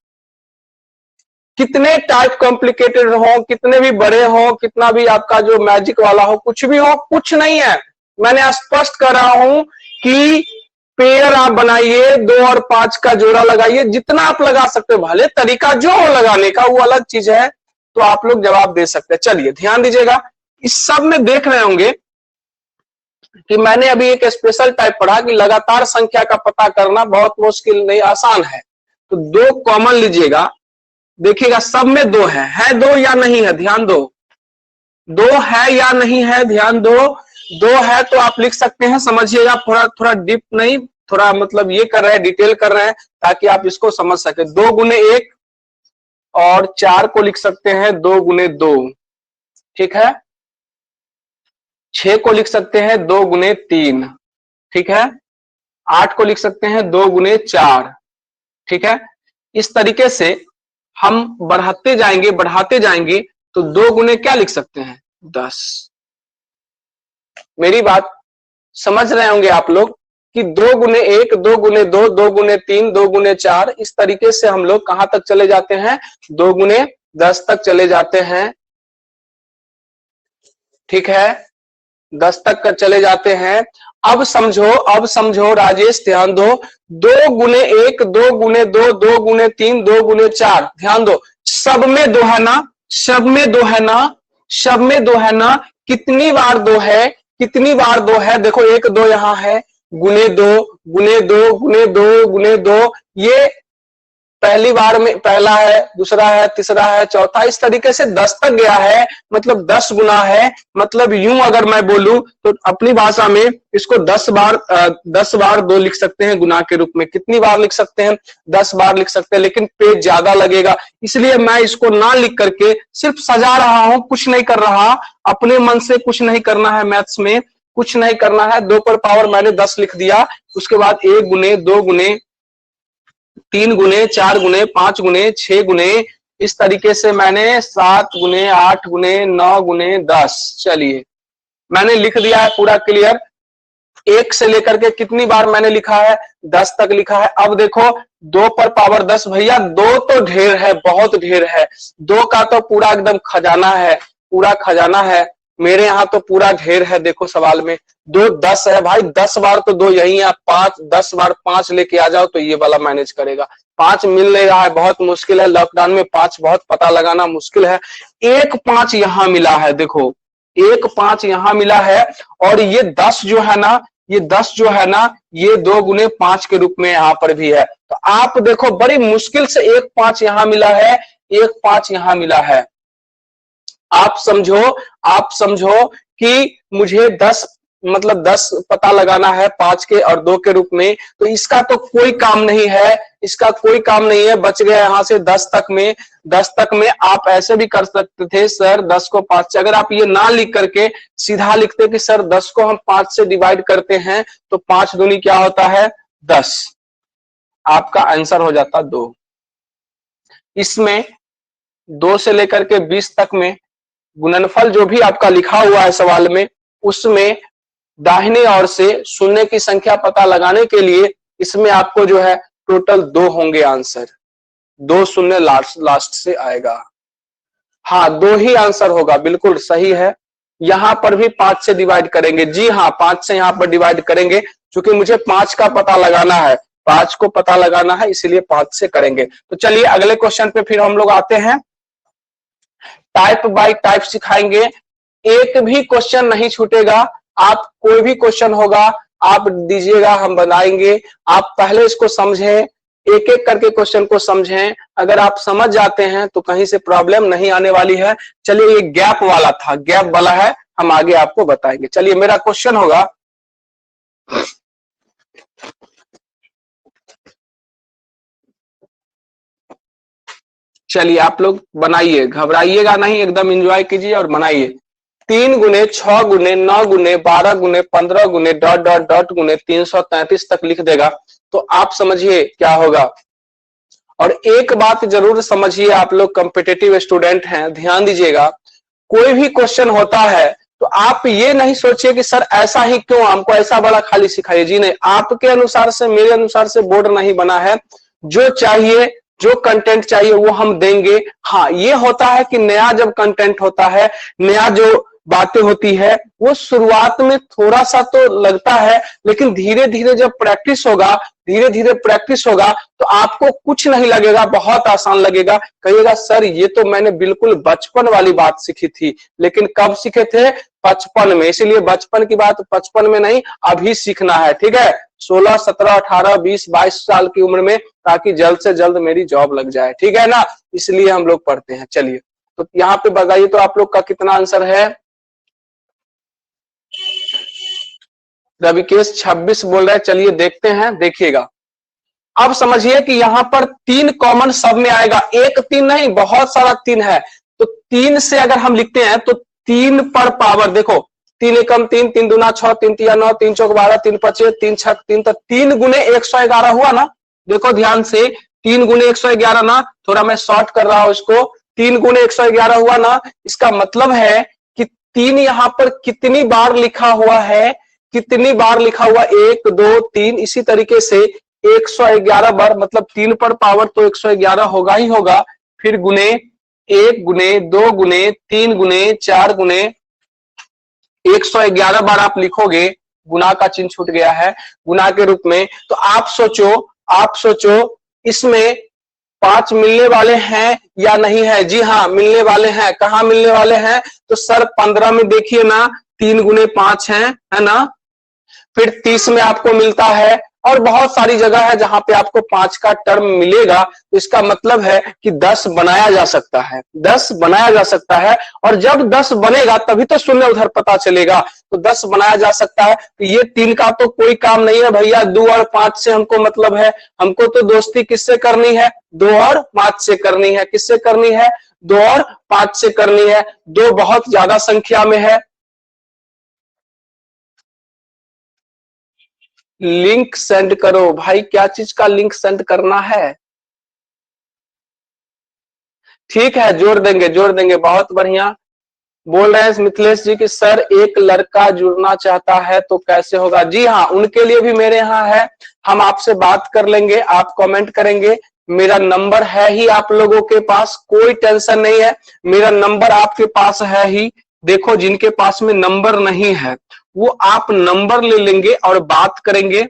A: कितने टाइप कॉम्प्लिकेटेड हो, कितने भी बड़े हो, कितना भी आपका जो मैजिक वाला हो, कुछ भी हो, कुछ नहीं है। मैंने स्पष्ट कर रहा हूं कि पेयर आप बनाइए, 2 और 5 का जोड़ा लगाइए, जितना आप लगा सकते हो, भले तरीका जो हो लगाने का वो अलग चीज है, तो आप लोग जवाब दे सकते हैं। चलिए ध्यान दीजिएगा, इस सब में देख रहे होंगे कि मैंने अभी एक स्पेशल टाइप पढ़ा कि लगातार संख्या का पता करना बहुत मुश्किल नहीं, आसान है। तो 2 कॉमन लीजिएगा, देखिएगा सब में 2 है 2 या नहीं है, ध्यान दो, 2 है या नहीं है, ध्यान दो। 2 है तो आप लिख सकते हैं, समझिएगा, थोड़ा थोड़ा डीप नहीं, थोड़ा मतलब ये कर रहे हैं, डिटेल कर रहे हैं ताकि आप इसको समझ सके। 2 गुने 1 और 4 को लिख सकते हैं 2 गुने 2, ठीक है। 6 को लिख सकते हैं 2 गुने 3, ठीक है। 8 को लिख सकते हैं 2 गुने 4, ठीक है, इस तरीके से हम बढ़ाते जाएंगे तो 2 गुने क्या लिख सकते हैं 10। मेरी बात समझ रहे होंगे आप लोग कि 2 गुने 1, 2 गुने 2, 2 गुने 3, 2 गुने 4, इस तरीके से हम लोग कहां तक चले जाते हैं 2 गुने 10 तक चले जाते हैं। ठीक है, 10 तक कर चले जाते हैं। अब समझो राजेश, ध्यान दो। 2 गुने 1, 2 गुने 2, 2 गुने 3, 2 गुने 4, ध्यान दो, सब में 2 है ना, सब में 2 है ना, सब में 2 है ना। कितनी बार 2 है, कितनी बार 2 है, देखो 1 2 यहां है, गुने 2 गुने 2 गुने 2 गुने 2, ये पहली बार में पहला है, दूसरा है, तीसरा है, चौथा, इस तरीके से 10 तक गया है, मतलब 10 गुना है। मतलब यूं अगर मैं बोलूं तो अपनी भाषा में इसको 10 बार 2 लिख सकते हैं गुना के रूप में। कितनी बार लिख सकते हैं 10 बार लिख सकते हैं, लेकिन पेज ज्यादा लगेगा, इसलिए मैं इसको ना लिख करके सिर्फ सजा रहा हूं, कुछ नहीं कर रहा, अपने मन से कुछ नहीं करना है, मैथ्स में कुछ नहीं करना है। 2 पर पावर मैंने 10 लिख दिया, उसके बाद 1 गुने 2 गुने 3 गुने 4 गुने 5 गुने 6 गुने, इस तरीके से मैंने 7 गुने 8 गुने 9 गुने 10, चलिए मैंने लिख दिया है पूरा क्लियर। 1 से लेकर के कितनी बार मैंने लिखा है 10 तक लिखा है। अब देखो 2 पर पावर 10, भैया 2 तो ढेर है, बहुत ढेर है, 2 का तो पूरा एकदम खजाना है, पूरा खजाना है, मेरे यहाँ तो पूरा ढेर है। देखो सवाल में 2 10 है भाई, 10 बार तो 2 यही है, 5 10 बार 5 लेके आ जाओ तो ये वाला मैनेज करेगा। 5 मिल नहीं रहा है, बहुत मुश्किल है, लॉकडाउन में 5 बहुत पता लगाना मुश्किल है। 1 5 यहां मिला है, देखो 1 5 यहां मिला है, और ये 10 जो है ना, ये 10 जो है ना, ये 2 गुने 5 के रूप में यहां पर भी है। तो आप देखो बड़ी मुश्किल से 1 5 यहां मिला है, 1 5 यहां मिला है। आप समझो कि मुझे 10 मतलब 10 पता लगाना है 5 के और 2 के रूप में, तो इसका तो कोई काम नहीं है, इसका कोई काम नहीं है। बच गया यहां से 10 तक में। 10 तक में आप ऐसे भी कर सकते थे सर 10 को 5 से, अगर आप ये ना लिख करके सीधा लिखते कि सर 10 को हम 5 से डिवाइड करते हैं तो 5 दूनी क्या होता है 10, आपका आंसर हो जाता 2। इसमें 2 से लेकर के 20 तक में गुणनफल जो भी आपका लिखा हुआ है सवाल में, उसमें दाहिने ओर से शून्य की संख्या पता लगाने के लिए इसमें आपको जो है टोटल 2 होंगे आंसर, 2 शून्य लास्ट से आएगा। हाँ 2 ही आंसर होगा, बिल्कुल सही है। यहां पर भी 5 से डिवाइड करेंगे, जी हाँ 5 से यहां पर डिवाइड करेंगे, क्योंकि मुझे 5 का पता लगाना है, 5 को पता लगाना है, इसलिए 5 से करेंगे। तो चलिए अगले क्वेश्चन पे फिर हम लोग आते हैं। टाइप बाय टाइप सिखाएंगे, एक भी क्वेश्चन नहीं छूटेगा। आप कोई भी क्वेश्चन होगा आप दीजिएगा, हम बनाएंगे। आप पहले इसको समझें, एक एक करके क्वेश्चन को समझें। अगर आप समझ जाते हैं तो कहीं से प्रॉब्लम नहीं आने वाली है। चलिए ये गैप वाला था, गैप वाला है, हम आगे आपको बताएंगे। चलिए मेरा क्वेश्चन होगा, चलिए आप लोग बनाइए, घबराइएगा नहीं, एकदम एंजॉय कीजिए और बनाइए। 3 गुने 6 गुने 9 गुने 12 गुने 15 गुने डॉट डॉट डॉट गुने 333 तक लिख देगा तो आप समझिए क्या होगा। और एक बात जरूर समझिए, आप लोग कॉम्पिटिटिव स्टूडेंट हैं, ध्यान दीजिएगा, कोई भी क्वेश्चन होता है तो आप ये नहीं सोचिए कि सर ऐसा ही क्यों, हमको ऐसा वाला खाली सिखाइए, जी नहीं, आपके अनुसार से मेरे अनुसार से बोर्ड नहीं बना है। जो चाहिए, जो कंटेंट चाहिए वो हम देंगे। हाँ ये होता है कि नया जब कंटेंट होता है, नया जो बातें होती है, वो शुरुआत में थोड़ा सा तो लगता है, लेकिन धीरे धीरे जब प्रैक्टिस होगा, धीरे धीरे प्रैक्टिस होगा तो आपको कुछ नहीं लगेगा, बहुत आसान लगेगा। कहिएगा सर ये तो मैंने बिल्कुल बचपन वाली बात सीखी थी, लेकिन कब सीखे थे 55 में, इसीलिए बचपन की बात 55 में नहीं अभी सीखना है, ठीक है, 16 17 18 20 22 साल की उम्र में, ताकि जल्द से जल्द मेरी जॉब लग जाए, ठीक है ना, इसलिए हम लोग पढ़ते हैं। चलिए तो यहाँ पे बताइए तो आप लोग का कितना आंसर है। रविकेश 26 बोल रहे हैं, चलिए देखते हैं, देखिएगा। अब समझिए कि यहाँ पर 3 कॉमन सब में आएगा, एक 3 नहीं, बहुत सारा 3 है। तो 3 से अगर हम लिखते हैं तो 3 पर पावर देखो, 3 एकम 3, 3 दूना 6, 3 तिया 9, 3 चौक 12, 3 पचे 3 छक 3, तो 3 गुने 111 हुआ ना। देखो ध्यान से, 3 गुने 111 ना, थोड़ा मैं शॉर्ट कर रहा हूं इसको, 3 गुने 111 हुआ ना, इसका मतलब है कि 3 यहां पर कितनी बार लिखा हुआ है, कितनी बार लिखा हुआ, 1 2 3, इसी तरीके से 111 बार, मतलब 3 पर पावर तो 111 होगा ही होगा, फिर गुने 1 गुने 2 गुने 3 गुने 4 गुने 111 बार आप लिखोगे, गुना का चिन्ह छूट गया है, गुना के रूप में। तो आप सोचो इसमें 5 मिलने वाले हैं या नहीं है? जी हाँ, मिलने वाले हैं। कहां मिलने वाले हैं? तो सर 15 में देखिए ना, 3 गुने 5 है ना, फिर 30 में आपको मिलता है, और बहुत सारी जगह है जहां पे आपको 5 का टर्म मिलेगा। तो इसका मतलब है कि 10 बनाया जा सकता है, 10 बनाया जा सकता है, और जब 10 बनेगा तभी तो शून्य उधर पता चलेगा। तो 10 बनाया जा सकता है। तो ये 3 का तो कोई काम नहीं है भैया, 2 और 5 से हमको मतलब है। हमको तो दोस्ती किससे करनी है? 2 और 5 से करनी है। किससे करनी है? 2 और 5 से करनी है। 2 बहुत ज्यादा संख्या में है। लिंक सेंड करो भाई, क्या चीज का लिंक सेंड करना है? ठीक है, जोड़ देंगे, बहुत बढ़िया। बोल रहे हैं मिथिलेश जी कि सर एक लड़का जुड़ना चाहता है तो कैसे होगा? जी हाँ, उनके लिए भी मेरे यहाँ है, हम आपसे बात कर लेंगे, आप कमेंट करेंगे। मेरा नंबर है ही आप लोगों के पास, कोई टेंशन नहीं है, मेरा नंबर आपके पास है ही। देखो, जिनके पास में नंबर नहीं है वो आप नंबर ले लेंगे और बात करेंगे,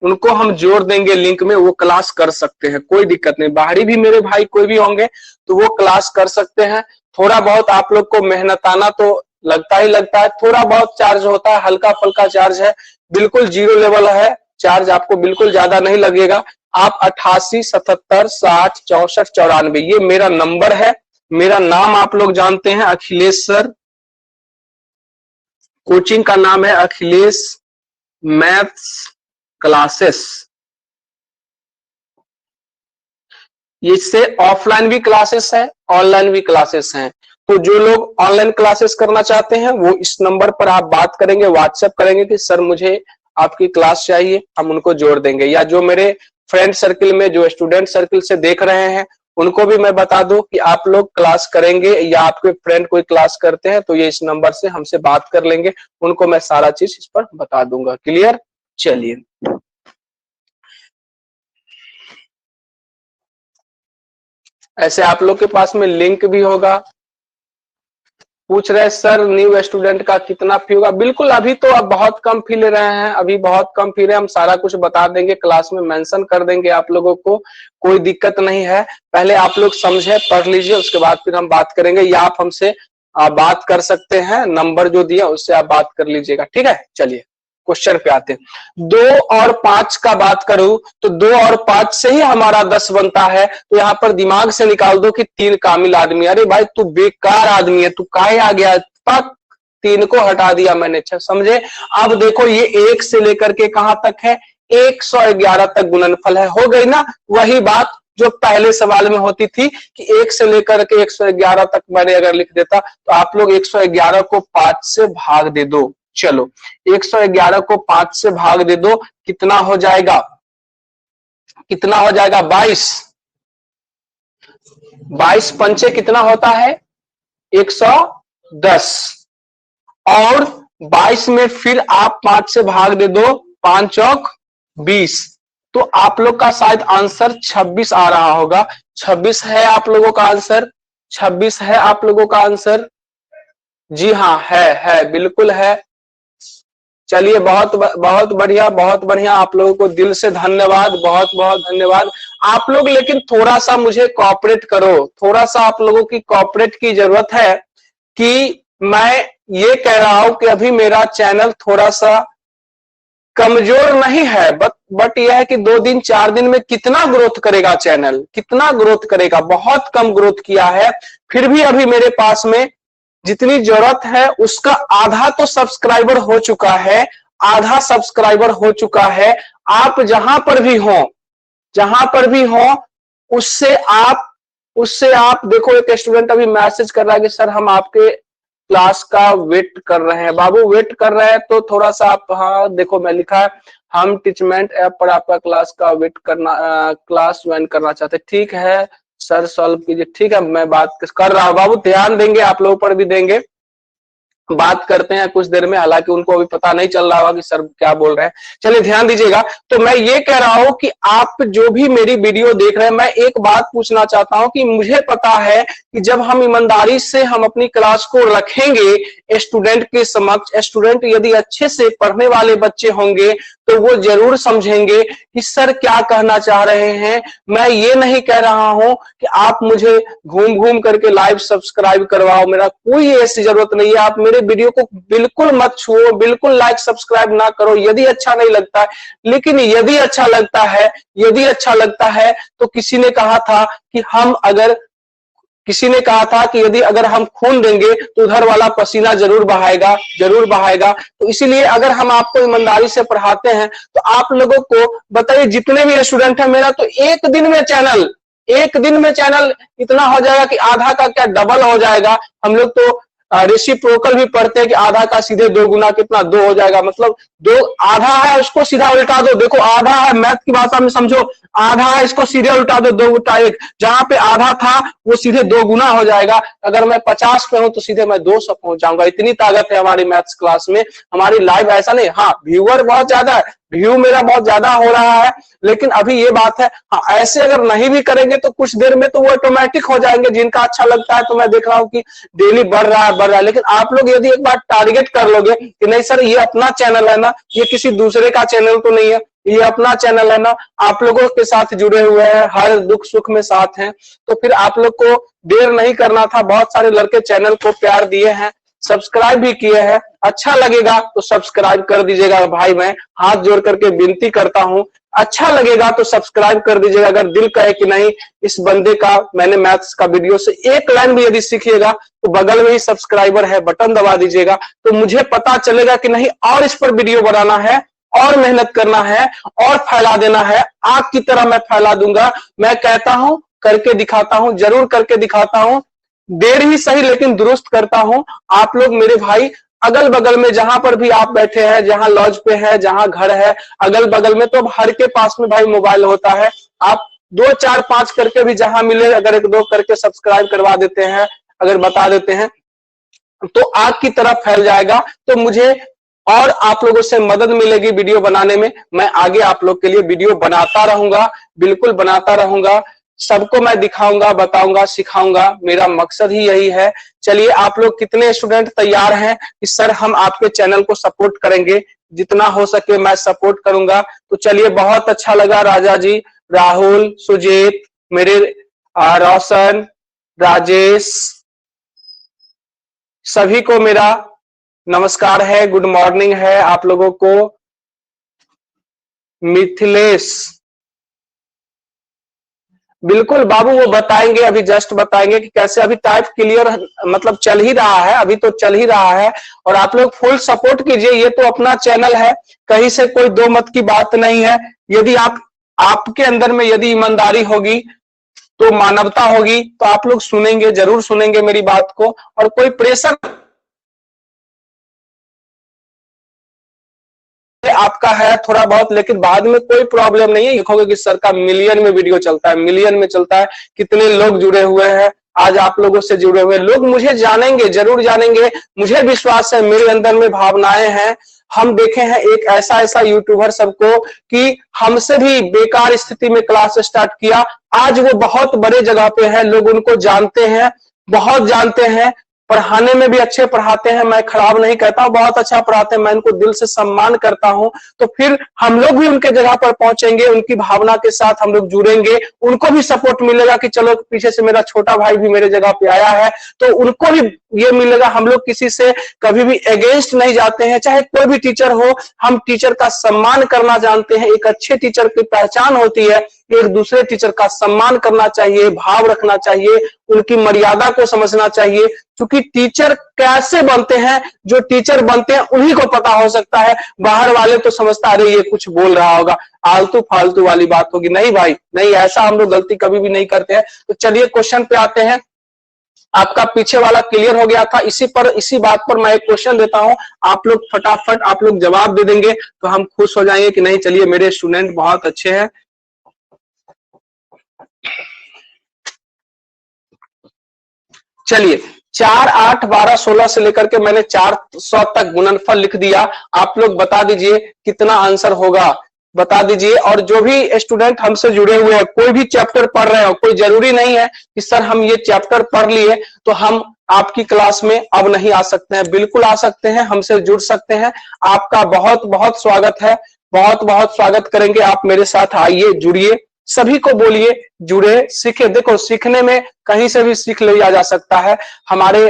A: उनको हम जोड़ देंगे लिंक में, वो क्लास कर सकते हैं, कोई दिक्कत नहीं। बाहरी भी मेरे भाई कोई भी होंगे तो वो क्लास कर सकते हैं। थोड़ा बहुत आप लोग को मेहनताना तो लगता ही लगता है, थोड़ा बहुत चार्ज होता है, हल्का फुल्का चार्ज है, बिल्कुल 0 लेवल है चार्ज, आपको बिल्कुल ज्यादा नहीं लगेगा। आप 88 77 60 64 94, ये मेरा नंबर है। मेरा नाम आप लोग जानते हैं, अखिलेश सर। कोचिंग का नाम है अखिलेश मैथ्स क्लासेस। इससे ऑफलाइन भी क्लासेस है, ऑनलाइन भी क्लासेस हैं। तो जो लोग ऑनलाइन क्लासेस करना चाहते हैं वो इस नंबर पर आप बात करेंगे, व्हाट्सएप करेंगे कि सर मुझे आपकी क्लास चाहिए, हम उनको जोड़ देंगे। या जो मेरे फ्रेंड सर्किल में, जो स्टूडेंट सर्किल से देख रहे हैं, उनको भी मैं बता दूं कि आप लोग क्लास करेंगे या आपके फ्रेंड कोई क्लास करते हैं तो ये इस नंबर से हमसे बात कर लेंगे, उनको मैं सारा चीज इस पर बता दूंगा। क्लियर? चलिए, ऐसे आप लोग के पास में लिंक भी होगा। पूछ रहे सर न्यू स्टूडेंट का कितना फी होगा? बिल्कुल, अभी तो अब बहुत कम फी ले रहे हैं, अभी बहुत कम फी रहे हैं, हम सारा कुछ बता देंगे, क्लास में मेंशन कर देंगे आप लोगों को, कोई दिक्कत नहीं है। पहले आप लोग समझे, पढ़ लीजिए, उसके बाद फिर हम बात करेंगे, या आप हमसे बात कर सकते हैं, नंबर जो दिया उससे आप बात कर लीजिएगा। ठीक है, चलिए क्वेश्चन पे आते हैं। 2 और 5 का बात करूं तो 2 और 5 से ही हमारा 10 बनता है। तो यहां पर दिमाग से निकाल दो कि 3 कामिल आदमी। अरे भाई तू बेकार आदमी है, तू काहे आ गया? पक, 3 को हटा दिया मैंने, अच्छा समझे? अब देखो ये 1 से लेकर के कहां तक है? 111 तक गुणनफल है। हो गई ना वही बात जो पहले सवाल में होती थी कि 1 से लेकर के 111 तक मैंने अगर लिख देता तो आप लोग 111 को 5 से भाग दे दो। चलो 111 को 5 से भाग दे दो, कितना हो जाएगा? कितना हो जाएगा? 22। 22 पंचे कितना होता है? 110। और 22 में फिर आप 5 से भाग दे दो, 5 चौक 20। तो आप लोग का शायद आंसर 26 आ रहा होगा। 26 है आप लोगों का आंसर? 26 है आप लोगों का आंसर? जी हाँ, है, बिल्कुल है। चलिए, बहुत बहुत बढ़िया, बहुत बढ़िया, आप लोगों को दिल से धन्यवाद, बहुत बहुत धन्यवाद। आप लोग लेकिन थोड़ा सा मुझे कोऑपरेट करो, थोड़ा सा आप लोगों की कोऑपरेट की जरूरत है। कि मैं ये कह रहा हूं कि अभी मेरा चैनल थोड़ा सा कमजोर नहीं है, बट यह है कि 2 दिन 4 दिन में कितना ग्रोथ करेगा चैनल, कितना ग्रोथ करेगा? बहुत कम ग्रोथ किया है। फिर भी अभी मेरे पास में जितनी जरूरत है उसका आधा तो सब्सक्राइबर हो चुका है, आधा सब्सक्राइबर हो चुका है। आप जहां पर भी हो, जहां पर भी हो, उससे आप देखो, एक स्टूडेंट अभी मैसेज कर रहा है कि सर हम आपके क्लास का वेट कर रहे हैं। बाबू वेट कर रहे हैं तो थोड़ा सा आप, हाँ देखो मैं लिखा है, हम टीचमेंट ऐप पर आपका क्लास का वेट करना, क्लास ज्वाइन करना चाहते, ठीक है सर सॉल्व कीजिए। ठीक है मैं बात कर रहा हूँ बाबू, ध्यान देंगे आप लोगों पर भी देंगे, बात करते हैं कुछ देर में, हालांकि उनको अभी पता नहीं चल रहा होगा कि सर क्या बोल रहे हैं। चलिए ध्यान दीजिएगा। तो मैं ये कह रहा हूं कि आप जो भी मेरी वीडियो देख रहे हैं, मैं एक बात पूछना चाहता हूं कि मुझे पता है कि जब हम ईमानदारी से हम अपनी क्लास को रखेंगे स्टूडेंट के समक्ष, स्टूडेंट यदि अच्छे से पढ़ने वाले बच्चे होंगे तो वो जरूर समझेंगे कि सर क्या कहना चाह रहे हैं। मैं ये नहीं कह रहा हूं कि आप मुझे घूम घूम करके लाइव सब्सक्राइब करवाओ, मेरा कोई ऐसी जरूरत नहीं है। आप मेरे वीडियो को बिल्कुल मत छुओ, बिल्कुल लाइक सब्सक्राइब ना करो यदि अच्छा नहीं लगता है। लेकिन यदि अच्छा लगता है, यदि अच्छा लगता है तो किसी ने कहा था कि किसी ने कहा था कि यदि अगर हम खून देंगे तो उधर वाला पसीना जरूर बहाएगा, जरूर बहाएगा। तो इसीलिए अगर हम आपको ईमानदारी से पढ़ाते हैं तो आप लोगों को बताइए, जितने भी स्टूडेंट हैं, मेरा तो एक दिन में चैनल इतना हो जाएगा कि आधा का क्या डबल हो जाएगा। हम लोग तो रेसिप्रोकल भी पढ़ते हैं कि आधा का सीधे दो गुना कितना, दो हो जाएगा। मतलब दो आधा है उसको सीधा उल्टा दो, देखो आधा है, मैथ की भाषा में समझो, आधा है इसको सीधे उल्टा दो, दो गुटा एक, जहां पे आधा था वो सीधे दो गुना हो जाएगा। अगर मैं 50 पे हूं तो सीधे मैं 200 पहुंच जाऊंगा। इतनी ताकत है हमारी मैथ्स क्लास में, हमारी लाइव। ऐसा नहीं, हाँ व्यूअर बहुत ज्यादा है, व्यू मेरा बहुत ज्यादा हो रहा है, लेकिन अभी ये बात है, हाँ ऐसे अगर नहीं भी करेंगे तो कुछ देर में तो वो ऑटोमेटिक हो जाएंगे। जिनका अच्छा लगता है तो मैं देख रहा हूँ कि डेली बढ़ रहा है। लेकिन आप लोग यदि एक बार टारगेट कर लोगे कि नहीं सर ये अपना चैनल है ना, ये किसी दूसरे का चैनल तो नहीं है, ये अपना चैनल है ना, आप लोगों के साथ जुड़े हुए हैं, हर दुख सुख में साथ हैं, तो फिर आप लोग को देर नहीं करना था। बहुत सारे लड़के चैनल को प्यार दिए हैं, सब्सक्राइब भी किए हैं, अच्छा लगेगा तो सब्सक्राइब कर दीजिएगा भाई, मैं हाथ जोड़ करके विनती करता हूं। अच्छा लगेगा तो सब्सक्राइब कर दीजिएगा। अगर दिल कहे कि नहीं इस बंदे का, मैंने मैथ्स का वीडियो से एक लाइन भी यदि सीखिएगा तो बगल में ही सब्सक्राइबर है, बटन दबा दीजिएगा, तो मुझे पता चलेगा कि नहीं और इस पर वीडियो बनाना है, और मेहनत करना है, और फैला देना है। आग की तरह मैं फैला दूंगा। मैं कहता हूं करके दिखाता हूं, जरूर करके दिखाता हूं, देर ही सही लेकिन दुरुस्त करता हूं। आप लोग मेरे भाई अगल बगल में जहां पर भी आप बैठे हैं, जहां लॉज पे है, जहां घर है, अगल बगल में, तो अब हर के पास में भाई मोबाइल होता है। आप 2 4 5 करके भी जहां मिले, अगर 1 2 करके सब्सक्राइब करवा देते हैं, अगर बता देते हैं तो आग की तरह फैल जाएगा। तो मुझे और आप लोगों से मदद मिलेगी वीडियो बनाने में। मैं आगे आप लोग के लिए वीडियो बनाता रहूंगा, बिल्कुल बनाता रहूंगा, सबको मैं दिखाऊंगा, बताऊंगा, सिखाऊंगा, मेरा मकसद ही यही है। चलिए आप लोग कितने स्टूडेंट तैयार हैं कि सर हम आपके चैनल को सपोर्ट करेंगे, जितना हो सके मैं सपोर्ट करूंगा। तो चलिए, बहुत अच्छा लगा राजा जी, राहुल, सुजीत, मेरे रोशन, राजेश, सभी को मेरा नमस्कार है, गुड मॉर्निंग है आप लोगों को। मिथिलेश, बिल्कुल बाबू वो बताएंगे, अभी जस्ट बताएंगे कि कैसे। अभी टाइप क्लियर मतलब चल ही रहा है, अभी तो चल ही रहा है, और आप लोग फुल सपोर्ट कीजिए। ये तो अपना चैनल है, कहीं से कोई दो मत की बात नहीं है। यदि आपके अंदर में यदि ईमानदारी होगी तो मानवता होगी तो आप लोग सुनेंगे, जरूर सुनेंगे मेरी बात को। और कोई प्रेशर आपका है थोड़ा बहुत, लेकिन बाद में कोई प्रॉब्लम नहीं है। देखोगे कि सर का मिलियन में वीडियो चलता है, मिलियन में चलता है। कितने लोग जुड़े हुए हैं, आज आप लोगों से जुड़े हुए लोग मुझे जानेंगे, जरूर जानेंगे। मुझे विश्वास है, मेरे अंदर में भावनाएं हैं। हम देखे हैं एक ऐसा यूट्यूबर सबको कि हमसे भी बेकार स्थिति में क्लास स्टार्ट किया, आज वो बहुत बड़े जगह पे है, लोग उनको जानते हैं, बहुत जानते हैं। पढ़ाने में भी अच्छे पढ़ाते हैं, मैं खराब नहीं कहता, बहुत अच्छा पढ़ाते हैं, मैं इनको दिल से सम्मान करता हूं। तो फिर हम लोग भी उनके जगह पर पहुंचेंगे, उनकी भावना के साथ हम लोग जुड़ेंगे, उनको भी सपोर्ट मिलेगा कि चलो पीछे से मेरा छोटा भाई भी मेरे जगह पे आया है, तो उनको भी ये मिलेगा। हम लोग किसी से कभी भी अगेंस्ट नहीं जाते हैं, चाहे कोई भी टीचर हो, हम टीचर का सम्मान करना जानते हैं। एक अच्छे टीचर की पहचान होती है, एक दूसरे टीचर का सम्मान करना चाहिए, भाव रखना चाहिए, उनकी मर्यादा को समझना चाहिए। क्योंकि टीचर कैसे बनते हैं, जो टीचर बनते हैं उन्हीं को पता हो सकता है। बाहर वाले तो समझता अरे ये कुछ बोल रहा होगा, आलतू फालतू वाली बात होगी। नहीं भाई नहीं, ऐसा हम लोग गलती कभी भी नहीं करते हैं। तो चलिए क्वेश्चन पे आते हैं। आपका पीछे वाला क्लियर हो गया था। इसी बात पर मैं एक क्वेश्चन देता हूं, आप लोग फटाफट आप लोग जवाब दे देंगे तो हम खुश हो जाएंगे कि नहीं चलिए मेरे स्टूडेंट बहुत अच्छे हैं। चलिए 4, 8, 12, 16 से लेकर के मैंने 400 तक गुणनफल लिख दिया। आप लोग बता दीजिए कितना आंसर होगा, बता दीजिए। और जो भी स्टूडेंट हमसे जुड़े हुए हैं, कोई भी चैप्टर पढ़ रहे हो, कोई जरूरी नहीं है कि सर हम ये चैप्टर पढ़ लिए तो हम आपकी क्लास में अब नहीं आ सकते हैं। बिल्कुल आ सकते हैं, हमसे जुड़ सकते हैं। आपका बहुत बहुत स्वागत है, बहुत बहुत स्वागत करेंगे। आप मेरे साथ आइए, जुड़िए, सभी को बोलिए जुड़े, सीखे। देखो सीखने में कहीं से भी सीख लिया जा सकता है। हमारे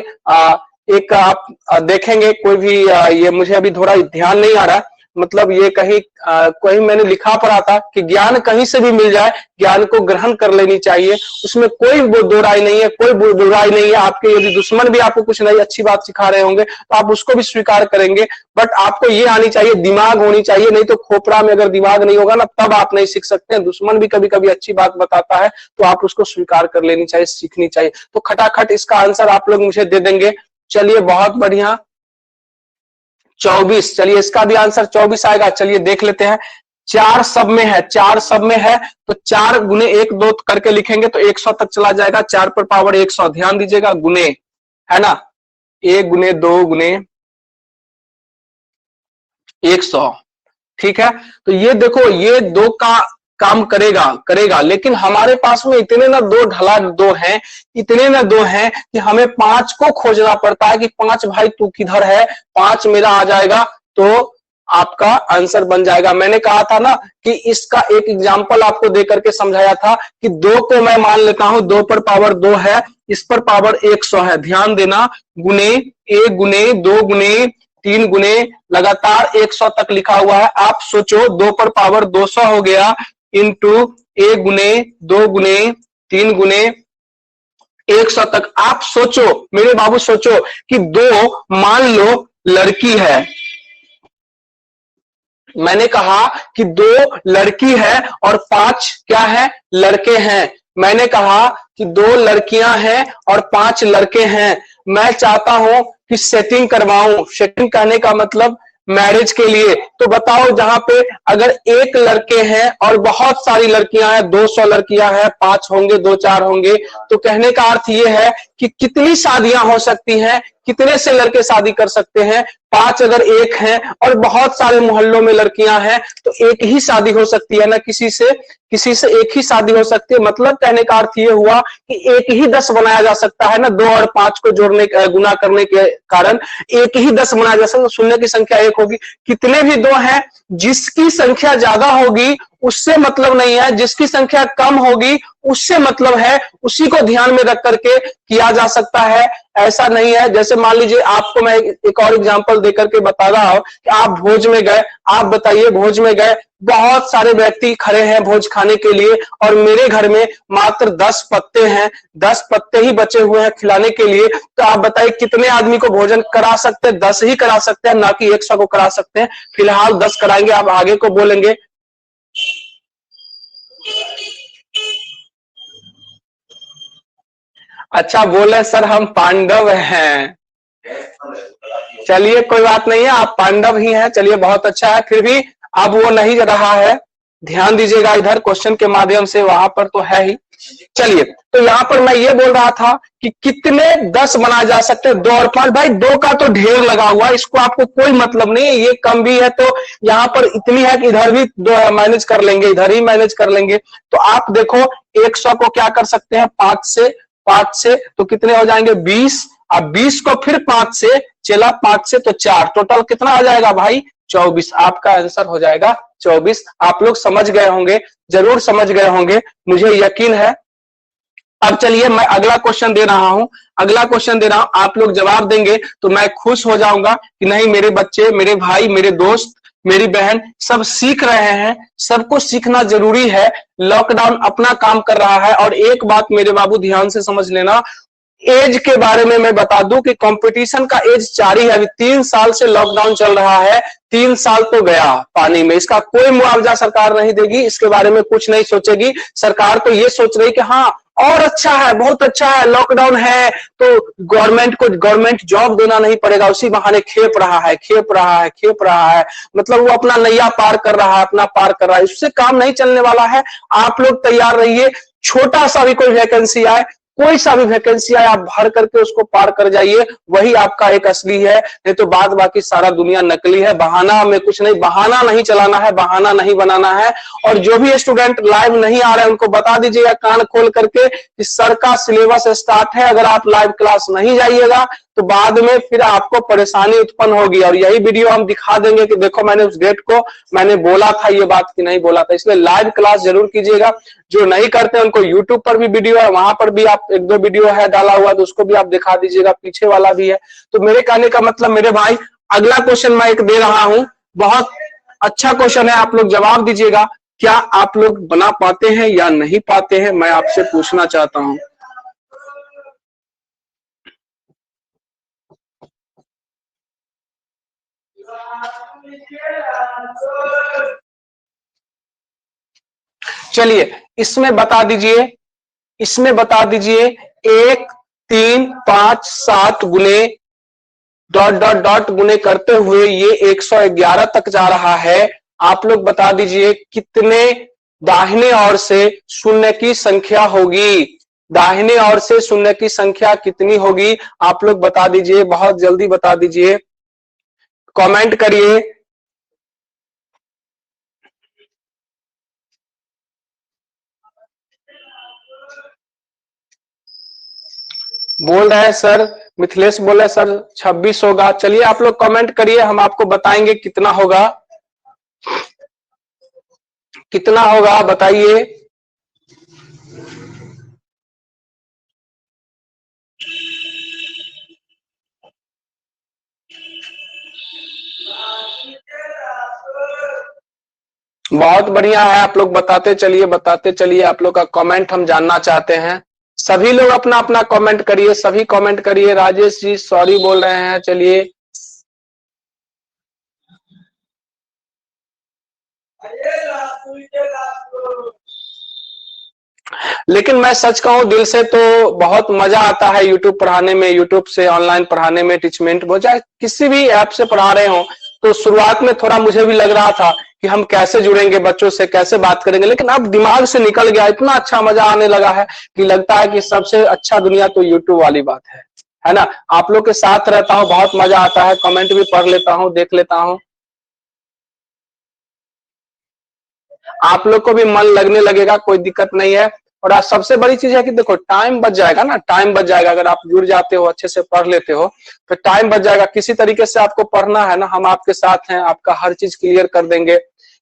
A: एक आप देखेंगे कोई भी ये मुझे अभी थोड़ा ध्यान नहीं आ रहा, मतलब ये कहीं कहीं मैंने लिखा पढ़ा था कि ज्ञान कहीं से भी मिल जाए, ज्ञान को ग्रहण कर लेनी चाहिए, उसमें कोई दो राय नहीं है, कोई बुराई नहीं है। आपके यदि दुश्मन भी आपको कुछ नई अच्छी बात सिखा रहे होंगे तो आप उसको भी स्वीकार करेंगे, बट आपको ये आनी चाहिए, दिमाग होनी चाहिए। नहीं तो खोपड़ा में अगर दिमाग नहीं होगा ना तब आप नहीं सीख सकते हैं। दुश्मन भी कभी कभी अच्छी बात बताता है तो आप उसको स्वीकार कर लेनी चाहिए, सीखनी चाहिए। तो खटाखट इसका आंसर आप लोग मुझे दे देंगे। चलिए बहुत बढ़िया, 24। चलिए इसका भी आंसर 24 आएगा। चलिए देख लेते हैं। 4 सब में है, 4 सब में है तो 4 गुने 1, 2 करके लिखेंगे तो 100 तक चला जाएगा। 4 पर पावर 100, ध्यान दीजिएगा, गुने है ना, 1 गुने 2 गुने 100, ठीक है। तो ये देखो ये 2 का काम करेगा, लेकिन हमारे पास में इतने ना 2 ढला 2 हैं, इतने ना 2 हैं कि हमें 5 को खोजना पड़ता है कि 5 भाई तू किधर है, 5 मेरा आ जाएगा तो आपका आंसर बन जाएगा। मैंने कहा था ना कि इसका एक एग्जांपल आपको देकर के समझाया था कि 2 को मैं मान लेता हूं, 2 पर पावर 2 है, इस पर पावर 100 है, ध्यान देना, गुने 1 गुने 2 गुने 3 गुने लगातार 100 तक लिखा हुआ है। आप सोचो 2 पर पावर 200 हो गया इंटू 1 गुने 2 गुने 3 गुने 100 तक। आप सोचो मेरे बाबू, सोचो कि 2 मान लो लड़की है, मैंने कहा कि 2 लड़की है और 5 क्या है, लड़के हैं। मैंने कहा कि 2 लड़कियां हैं और 5 लड़के हैं। मैं चाहता हूं कि सेटिंग करवाऊं, सेटिंग कहने का मतलब मैरिज के लिए। तो बताओ जहां पे अगर 1 लड़के हैं और बहुत सारी लड़कियां हैं, 200 लड़कियां हैं, 5 होंगे 2 4 होंगे, तो कहने का अर्थ ये है कि कितनी शादियां हो सकती हैं, कितने से लड़के शादी कर सकते हैं। 5 अगर 1 है और बहुत सारे मोहल्लों में लड़कियां हैं तो 1 ही शादी हो सकती है ना, किसी से 1 ही शादी हो सकती है। मतलब कहने का अर्थ ये हुआ कि 1 ही 10 बनाया जा सकता है ना, 2 और 5 को जोड़ने गुना करने के कारण 1 ही 10 बनाया जा सकता है। शून्य की संख्या 1 होगी, कितने भी 2 हैं, जिसकी संख्या ज्यादा होगी उससे मतलब नहीं है, जिसकी संख्या कम होगी उससे मतलब है। उसी को ध्यान में रख करके किया जा सकता है, ऐसा नहीं है। जैसे मान लीजिए आपको मैं एक और एग्जांपल देकर के बता रहा हूं कि आप भोज में गए, आप बताइए भोज में गए, बहुत सारे व्यक्ति खड़े हैं भोज खाने के लिए और मेरे घर में मात्र 10 पत्ते हैं, 10 पत्ते ही बचे हुए हैं खिलाने के लिए। तो आप बताइए कितने आदमी को भोजन करा सकते हैं? 10 ही करा सकते हैं, ना कि 100 को करा सकते हैं। फिलहाल 10 कराएंगे, आप आगे को बोलेंगे। अच्छा बोले सर हम पांडव हैं, चलिए कोई बात नहीं है, आप पांडव ही हैं, चलिए बहुत अच्छा है। फिर भी अब वो नहीं रहा है, ध्यान दीजिएगा इधर क्वेश्चन के माध्यम से, वहां पर तो है ही। चलिए तो यहाँ पर मैं ये बोल रहा था कि कितने 10 बनाए जा सकते हैं, 2 और 5। भाई 2 का तो ढेर लगा हुआ है, इसको आपको कोई मतलब नहीं है, ये कम भी है तो यहाँ पर इतनी है कि इधर भी 2 मैनेज कर लेंगे, इधर ही मैनेज कर लेंगे। तो आप देखो 100 को क्या कर सकते हैं, 5 से तो कितने हो जाएंगे 20, अब 20 को फिर 5 से चला, 5 से तो 4, टोटल कितना आ जाएगा भाई 24। आपका आंसर हो जाएगा 24। आप लोग समझ गए होंगे, जरूर समझ गए होंगे, मुझे यकीन है। अब चलिए मैं अगला क्वेश्चन दे रहा हूं, अगला क्वेश्चन दे रहा हूं, आप लोग जवाब देंगे तो मैं खुश हो जाऊंगा कि नहीं मेरे बच्चे, मेरे भाई, मेरे दोस्त, मेरी बहन सब सीख रहे हैं। सबको सीखना जरूरी है, लॉकडाउन अपना काम कर रहा है। और एक बात मेरे बाबू ध्यान से समझ लेना, एज के बारे में मैं बता दूं कि कंपटीशन का एज जारी है। अभी 3 साल से लॉकडाउन चल रहा है, 3 साल तो गया पानी में, इसका कोई मुआवजा सरकार नहीं देगी, इसके बारे में कुछ नहीं सोचेगी सरकार। तो ये सोच रही कि हाँ और अच्छा है, बहुत अच्छा है, लॉकडाउन है तो गवर्नमेंट जॉब देना नहीं पड़ेगा, उसी बहाने खेप रहा है, मतलब वो अपना नैया पार कर रहा है, अपना पार कर रहा है, इससे काम नहीं चलने वाला है। आप लोग तैयार रहिए, छोटा सा भी कोई वैकेंसी आए, कोई सा भी वैकेंसी आए, आप भर करके उसको पार कर जाइए, वही आपका एक असली है, नहीं तो बाद बाकी सारा दुनिया नकली है। बहाना में कुछ नहीं, बहाना नहीं चलाना है, बहाना नहीं बनाना है। और जो भी स्टूडेंट लाइव नहीं आ रहे हैं उनको बता दीजिएगा कान खोल करके कि सर का सिलेबस स्टार्ट है, अगर आप लाइव क्लास नहीं जाइएगा तो बाद में फिर आपको परेशानी उत्पन्न होगी। और यही वीडियो हम दिखा देंगे कि देखो मैंने उस डेट को मैंने बोला था ये बात कि नहीं बोला था, इसलिए लाइव क्लास जरूर कीजिएगा। जो नहीं करते उनको यूट्यूब पर भी वीडियो है, वहां पर भी आप एक दो वीडियो है डाला हुआ, तो उसको भी आप दिखा दीजिएगा, पीछे वाला भी है। तो मेरे कहने का मतलब मेरे भाई, अगला क्वेश्चन मैं एक दे रहा हूं, बहुत अच्छा क्वेश्चन है, आप लोग जवाब दीजिएगा। क्या आप लोग बना पाते हैं या नहीं पाते हैं, मैं आपसे पूछना चाहता हूं। चलिए इसमें बता दीजिए, इसमें बता दीजिए 1 3 5 7 गुने डॉट डॉट डॉट गुने करते हुए ये 111 तक जा रहा है। आप लोग बता दीजिए कितने दाहिने ओर से शून्य की संख्या होगी, दाहिने ओर से शून्य की संख्या कितनी होगी, आप लोग बता दीजिए, बहुत जल्दी बता दीजिए, कमेंट करिए। बोल रहे हैं सर, मिथिलेश बोल रहे सर 26 होगा। चलिए आप लोग कमेंट करिए, हम आपको बताएंगे कितना होगा, कितना होगा बताइए। बहुत बढ़िया है, आप लोग बताते चलिए, बताते चलिए, आप लोग का कमेंट हम जानना चाहते हैं। सभी लोग अपना अपना कमेंट करिए, सभी कमेंट करिए। राजेश जी सॉरी बोल रहे हैं, चलिए। लेकिन मैं सच कहूं दिल से तो बहुत मजा आता है यूट्यूब पढ़ाने में, यूट्यूब से ऑनलाइन पढ़ाने में, टीचमेंट हो चाहे किसी भी ऐप से पढ़ा रहे हो। तो शुरुआत में थोड़ा मुझे भी लग रहा था कि हम कैसे जुड़ेंगे बच्चों से, कैसे बात करेंगे, लेकिन अब दिमाग से निकल गया, इतना अच्छा मजा आने लगा है कि लगता है कि सबसे अच्छा दुनिया तो यूट्यूब वाली बात है ना। आप लोग के साथ रहता हूँ, बहुत मजा आता है, कमेंट भी पढ़ लेता हूँ, देख लेता हूँ, आप लोग को भी मन लगने लगेगा, कोई दिक्कत नहीं है। और आज सबसे बड़ी चीज है कि देखो टाइम बच जाएगा ना, टाइम बच जाएगा, अगर आप जुड़ जाते हो, अच्छे से पढ़ लेते हो तो टाइम बच जाएगा। किसी तरीके से आपको पढ़ना है ना, हम आपके साथ हैं, आपका हर चीज क्लियर कर देंगे।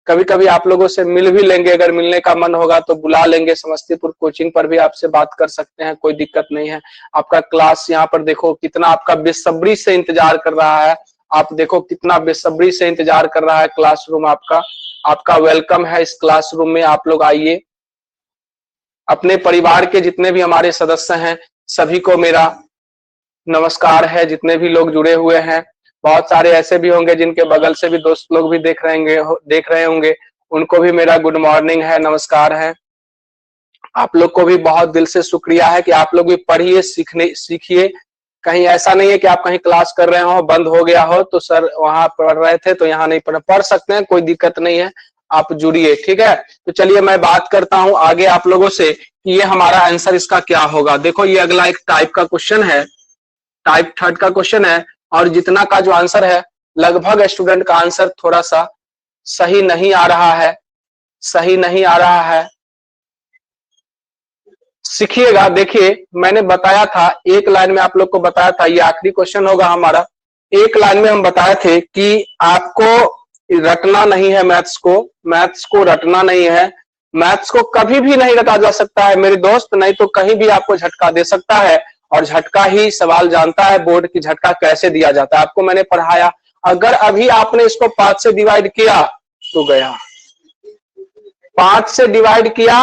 A: कभी कभी आप लोगों से मिल भी लेंगे, अगर मिलने का मन होगा तो बुला लेंगे, समस्तीपुर कोचिंग पर भी आपसे बात कर सकते हैं, कोई दिक्कत नहीं है। आपका क्लास यहाँ पर देखो कितना आपका बेसब्री से इंतजार कर रहा है, आप देखो कितना बेसब्री से इंतजार कर रहा है क्लासरूम आपका। आपका वेलकम है इस क्लासरूम में, आप लोग आइए। अपने परिवार के जितने भी हमारे सदस्य हैं सभी को मेरा नमस्कार है, जितने भी लोग जुड़े हुए हैं। बहुत सारे ऐसे भी होंगे जिनके बगल से भी दोस्त लोग भी देख रहे होंगे, उनको भी मेरा गुड मॉर्निंग है, नमस्कार है। आप लोग को भी बहुत दिल से शुक्रिया है कि आप लोग भी पढ़िए, सीखिए। कहीं ऐसा नहीं है कि आप कहीं क्लास कर रहे हो, बंद हो गया हो तो सर वहां पढ़ रहे थे तो यहाँ नहीं पढ़ सकते हैं, कोई दिक्कत नहीं है, आप जुड़िए, ठीक है। तो चलिए मैं बात करता हूं आगे आप लोगों से कि ये हमारा आंसर इसका क्या होगा। देखो ये अगला एक टाइप का क्वेश्चन है, टाइप 3 का क्वेश्चन है, और जितना का जो आंसर है लगभग स्टूडेंट का आंसर थोड़ा सा सही नहीं आ रहा है, सही नहीं आ रहा है। सीखिएगा, देखिए मैंने बताया था एक लाइन में, आप लोग को बताया था ये आखिरी क्वेश्चन होगा हमारा। एक लाइन में हम बताए थे कि आपको रटना नहीं है मैथ्स को रटना नहीं है, मैथ्स को कभी भी नहीं रटा जा सकता है मेरे दोस्त, नहीं तो कहीं भी आपको झटका दे सकता है, और झटका ही सवाल जानता है बोर्ड की झटका कैसे दिया जाता है, आपको मैंने पढ़ाया। अगर अभी आपने इसको 5 से डिवाइड किया तो गया, 5 से डिवाइड किया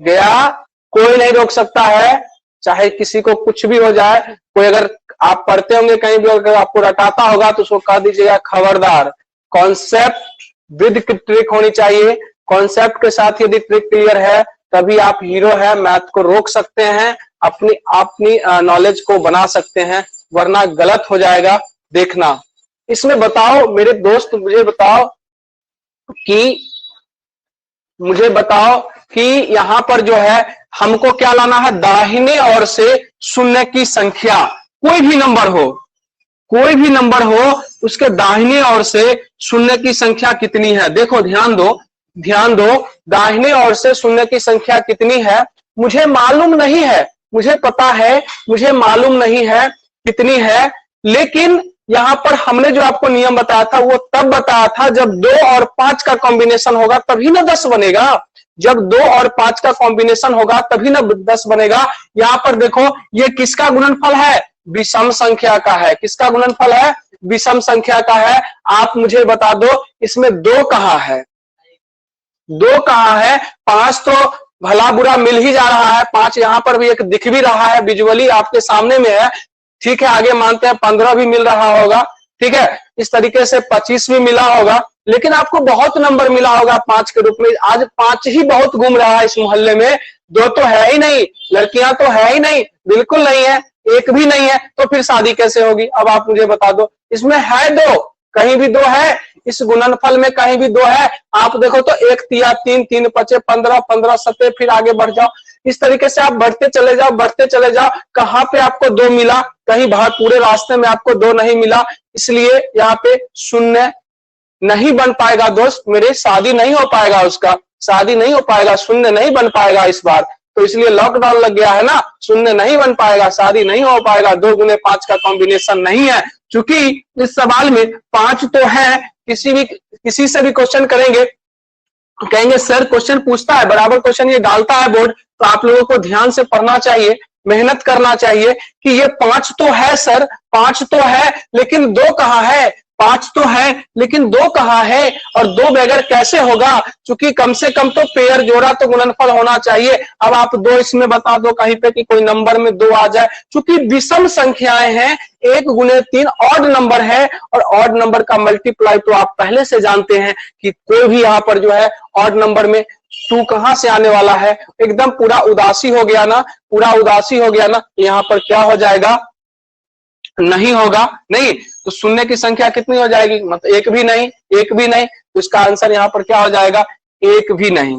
A: गया, कोई नहीं रोक सकता है, चाहे किसी को कुछ भी हो जाए। कोई अगर आप पढ़ते होंगे कहीं भी अगर आपको रटाता होगा तो उसको कह दीजिएगा खबरदार, कॉन्सेप्ट विद ट्रिक होनी चाहिए, कॉन्सेप्ट के साथ यदि ट्रिक क्लियर है तभी आप हीरो है, मैथ को रोक सकते हैं, अपनी अपनी नॉलेज को बना सकते हैं, वरना गलत हो जाएगा। देखना इसमें बताओ मेरे दोस्त, मुझे बताओ कि यहाँ पर जो है हमको क्या लाना है, दाहिने ओर से शून्य की संख्या, कोई भी नंबर हो उसके दाहिने ओर से शून्य की संख्या कितनी है। देखो ध्यान दो, दाहिने ओर से शून्य की संख्या कितनी है मुझे मालूम नहीं है, मुझे मालूम नहीं है कितनी है, लेकिन यहां पर हमने जो आपको नियम बताया था वो तब बताया था जब 2 और 5 का कॉम्बिनेशन होगा तभी ना 10 बनेगा। जब 2 और 5 का कॉम्बिनेशन होगा तभी ना 10 बनेगा। यहां पर देखो ये किसका गुणनफल है, विषम संख्या का है। किसका गुणनफल है, विषम संख्या का है। आप मुझे बता दो इसमें 2 कहां है, 2 कहां है। 5 तो भला बुरा मिल ही जा रहा है, 5 यहां पर भी एक दिख भी रहा है, विजुअली आपके सामने में है, ठीक है। आगे मानते हैं 15 भी मिल रहा होगा, ठीक है। इस तरीके से 25 भी मिला होगा, लेकिन आपको बहुत नंबर मिला होगा 5 के रूप में। आज 5 ही बहुत घूम रहा है इस मोहल्ले में, 2 तो है ही नहीं, लड़कियां तो है ही नहीं, बिल्कुल नहीं है, 1 भी नहीं है, तो फिर शादी कैसे होगी। अब आप मुझे बता दो, इसमें है 2, कहीं भी 2 है, इस गुणनफल में कहीं भी 2 है। आप देखो तो 1 तिया 3, 3 पचे 15, 15 सते, फिर आगे बढ़ जाओ, इस तरीके से आप बढ़ते चले जाओ। कहां पे आपको 2 मिला, कहीं बाहर पूरे रास्ते में आपको 2 नहीं मिला, इसलिए यहाँ पे शून्य नहीं बन पाएगा दोस्त मेरे, शादी नहीं हो पाएगा, उसका शादी नहीं हो पाएगा, शून्य नहीं बन पाएगा इस बार। तो इसलिए लॉकडाउन लग गया है ना, शून्य नहीं बन पाएगा, शादी नहीं हो पाएगा, 2 गुने 5 का कॉम्बिनेशन नहीं है। क्योंकि इस सवाल में 5 तो है, किसी से भी क्वेश्चन करेंगे, कहेंगे सर क्वेश्चन पूछता है, बराबर क्वेश्चन ये डालता है बोर्ड, तो आप लोगों को ध्यान से पढ़ना चाहिए, मेहनत करना चाहिए कि ये 5 तो है सर, 5 तो है, लेकिन 2 कहां है, 5 तो है लेकिन 2 कहां है, और 2 बगैर कैसे होगा, क्योंकि कम से कम तो पेयर जोड़ा तो गुणनफल होना चाहिए। अब आप 2 इसमें बता दो कहीं पे कि कोई नंबर में 2 आ जाए, क्योंकि विषम संख्याएं हैं, 1 गुने 3 ऑड नंबर है, और ऑड नंबर का मल्टीप्लाई तो आप पहले से जानते हैं कि कोई भी यहाँ पर जो है ऑड नंबर में 2 कहां से आने वाला है। एकदम पूरा उदासी हो गया ना, यहाँ पर क्या हो जाएगा, नहीं होगा, नहीं तो शून्य की संख्या कितनी हो जाएगी, मतलब 1 भी नहीं, तो इसका आंसर यहाँ पर क्या हो जाएगा, 1 भी नहीं।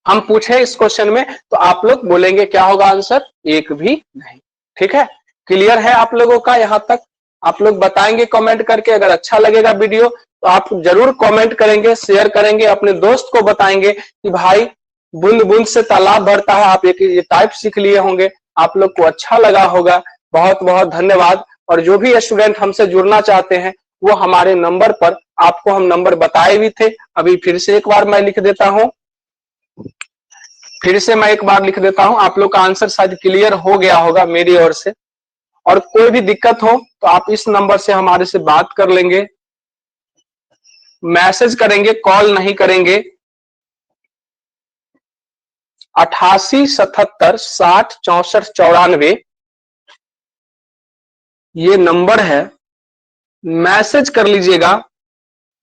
A: हम पूछे इस क्वेश्चन में तो आप लोग बोलेंगे क्या होगा आंसर, 1 भी नहीं। ठीक है, क्लियर है आप लोगों का यहाँ तक। आप लोग बताएंगे कमेंट करके, अगर अच्छा लगेगा वीडियो तो आप जरूर कमेंट करेंगे, शेयर करेंगे, अपने दोस्त को बताएंगे कि भाई बूंद बूंद से तालाब भरता है। आप ये टाइप सीख लिए होंगे, आप लोग को अच्छा लगा होगा। बहुत बहुत धन्यवाद। और जो भी स्टूडेंट हमसे जुड़ना चाहते हैं वो हमारे नंबर पर, आपको हम नंबर बताए भी थे, अभी फिर से एक बार मैं लिख देता हूं, आप लोग का आंसर शायद क्लियर हो गया होगा मेरी ओर से। और कोई भी दिक्कत हो तो आप इस नंबर से हमारे से बात कर लेंगे, मैसेज करेंगे, कॉल नहीं करेंगे। 88 77 60 64 94 ये नंबर है, मैसेज कर लीजिएगा।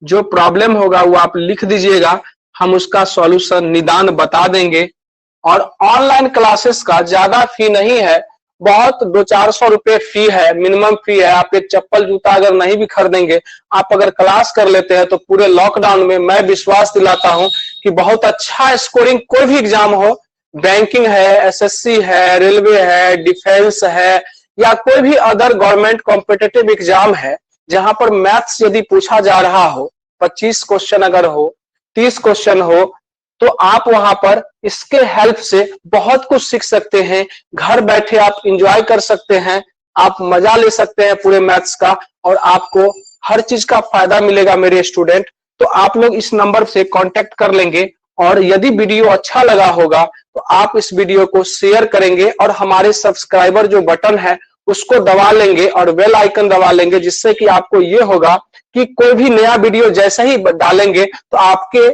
A: जो प्रॉब्लम होगा वो आप लिख दीजिएगा, हम उसका सॉल्यूशन निदान बता देंगे। और ऑनलाइन क्लासेस का ज्यादा फी नहीं है, बहुत 200-400 रुपए फी है, मिनिमम फी है। आप एक चप्पल जूता अगर नहीं भी खरीदेंगे, आप अगर क्लास कर लेते हैं तो पूरे लॉकडाउन में मैं विश्वास दिलाता हूं कि बहुत अच्छा स्कोरिंग, कोई भी एग्जाम हो, बैंकिंग है, एसएससी है, रेलवे है, डिफेंस है, या कोई भी अदर गवर्नमेंट कॉम्पिटिटिव एग्जाम है, जहां पर मैथ्स यदि पूछा जा रहा हो, 25 क्वेश्चन अगर हो, 30 क्वेश्चन हो, तो आप वहां पर इसके हेल्प से बहुत कुछ सीख सकते हैं। घर बैठे आप एंजॉय कर सकते हैं, आप मजा ले सकते हैं पूरे मैथ्स का, और आपको हर चीज का फायदा मिलेगा मेरे स्टूडेंट। तो आप लोग इस नंबर से कांटेक्ट कर लेंगे, और यदि वीडियो अच्छा लगा होगा तो आप इस वीडियो को शेयर करेंगे, और हमारे सब्सक्राइबर जो बटन है उसको दबा लेंगे, और बेल आइकन दबा लेंगे, जिससे कि आपको ये होगा कि कोई भी नया वीडियो जैसे ही डालेंगे तो आपके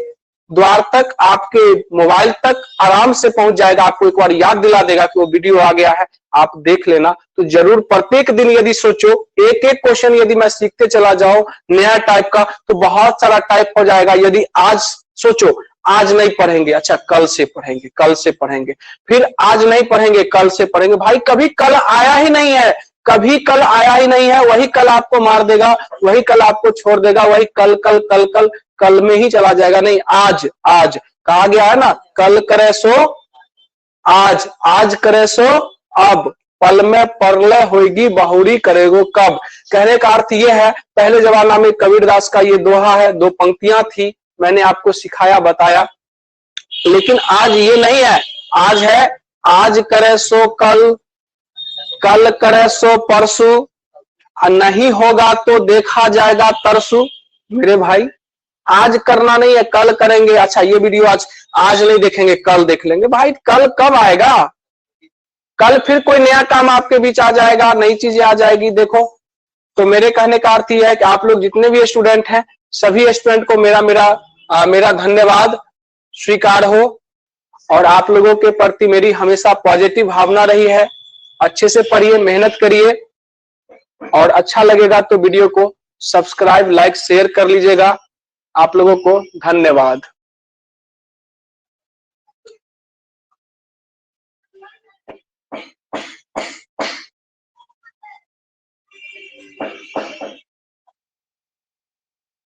A: द्वार तक, आपके मोबाइल तक आराम से पहुंच जाएगा। आपको एक बार याद दिला देगा कि वो वीडियो आ गया है, आप देख लेना। तो जरूर प्रत्येक दिन यदि सोचो, एक एक क्वेश्चन यदि मैं सीखते चला जाऊं नया टाइप का, तो बहुत सारा टाइप हो जाएगा। यदि आज सोचो, आज नहीं पढ़ेंगे, अच्छा कल से पढ़ेंगे, कल से पढ़ेंगे, फिर आज नहीं पढ़ेंगे, कल से पढ़ेंगे। भाई कभी कल आया ही नहीं है, कभी कल आया ही नहीं है। वही कल आपको मार देगा, वही कल आपको छोड़ देगा, वही कल कल कल कल कल में ही चला जाएगा। नहीं, आज, आज कहा गया है ना, कल करे सो आज, आज करे सो अब, पल में परलय होगी बहुरी करेगो कब। कहने का अर्थ यह है, पहले जमाना में कबीरदास का ये दोहा है, दो पंक्तियां थी, मैंने आपको सिखाया बताया। लेकिन आज ये नहीं है, आज है आज करे सो कल, कल करे सो परसों, नहीं होगा तो देखा जाएगा तरसू। मेरे भाई आज करना नहीं है, कल करेंगे। अच्छा ये वीडियो आज नहीं देखेंगे, कल देख लेंगे। भाई कल कब आएगा? कल फिर कोई नया काम आपके बीच आ जाएगा, नई चीजें आ जाएगी। देखो, तो मेरे कहने का अर्थ यह है कि आप लोग जितने भी स्टूडेंट हैं, सभी स्टूडेंट को मेरा धन्यवाद स्वीकार हो। और आप लोगों के प्रति मेरी हमेशा पॉजिटिव भावना रही है। अच्छे से पढ़िए, मेहनत करिए, और अच्छा लगेगा तो वीडियो को सब्सक्राइब, लाइक, शेयर कर लीजिएगा। आप लोगों को धन्यवाद।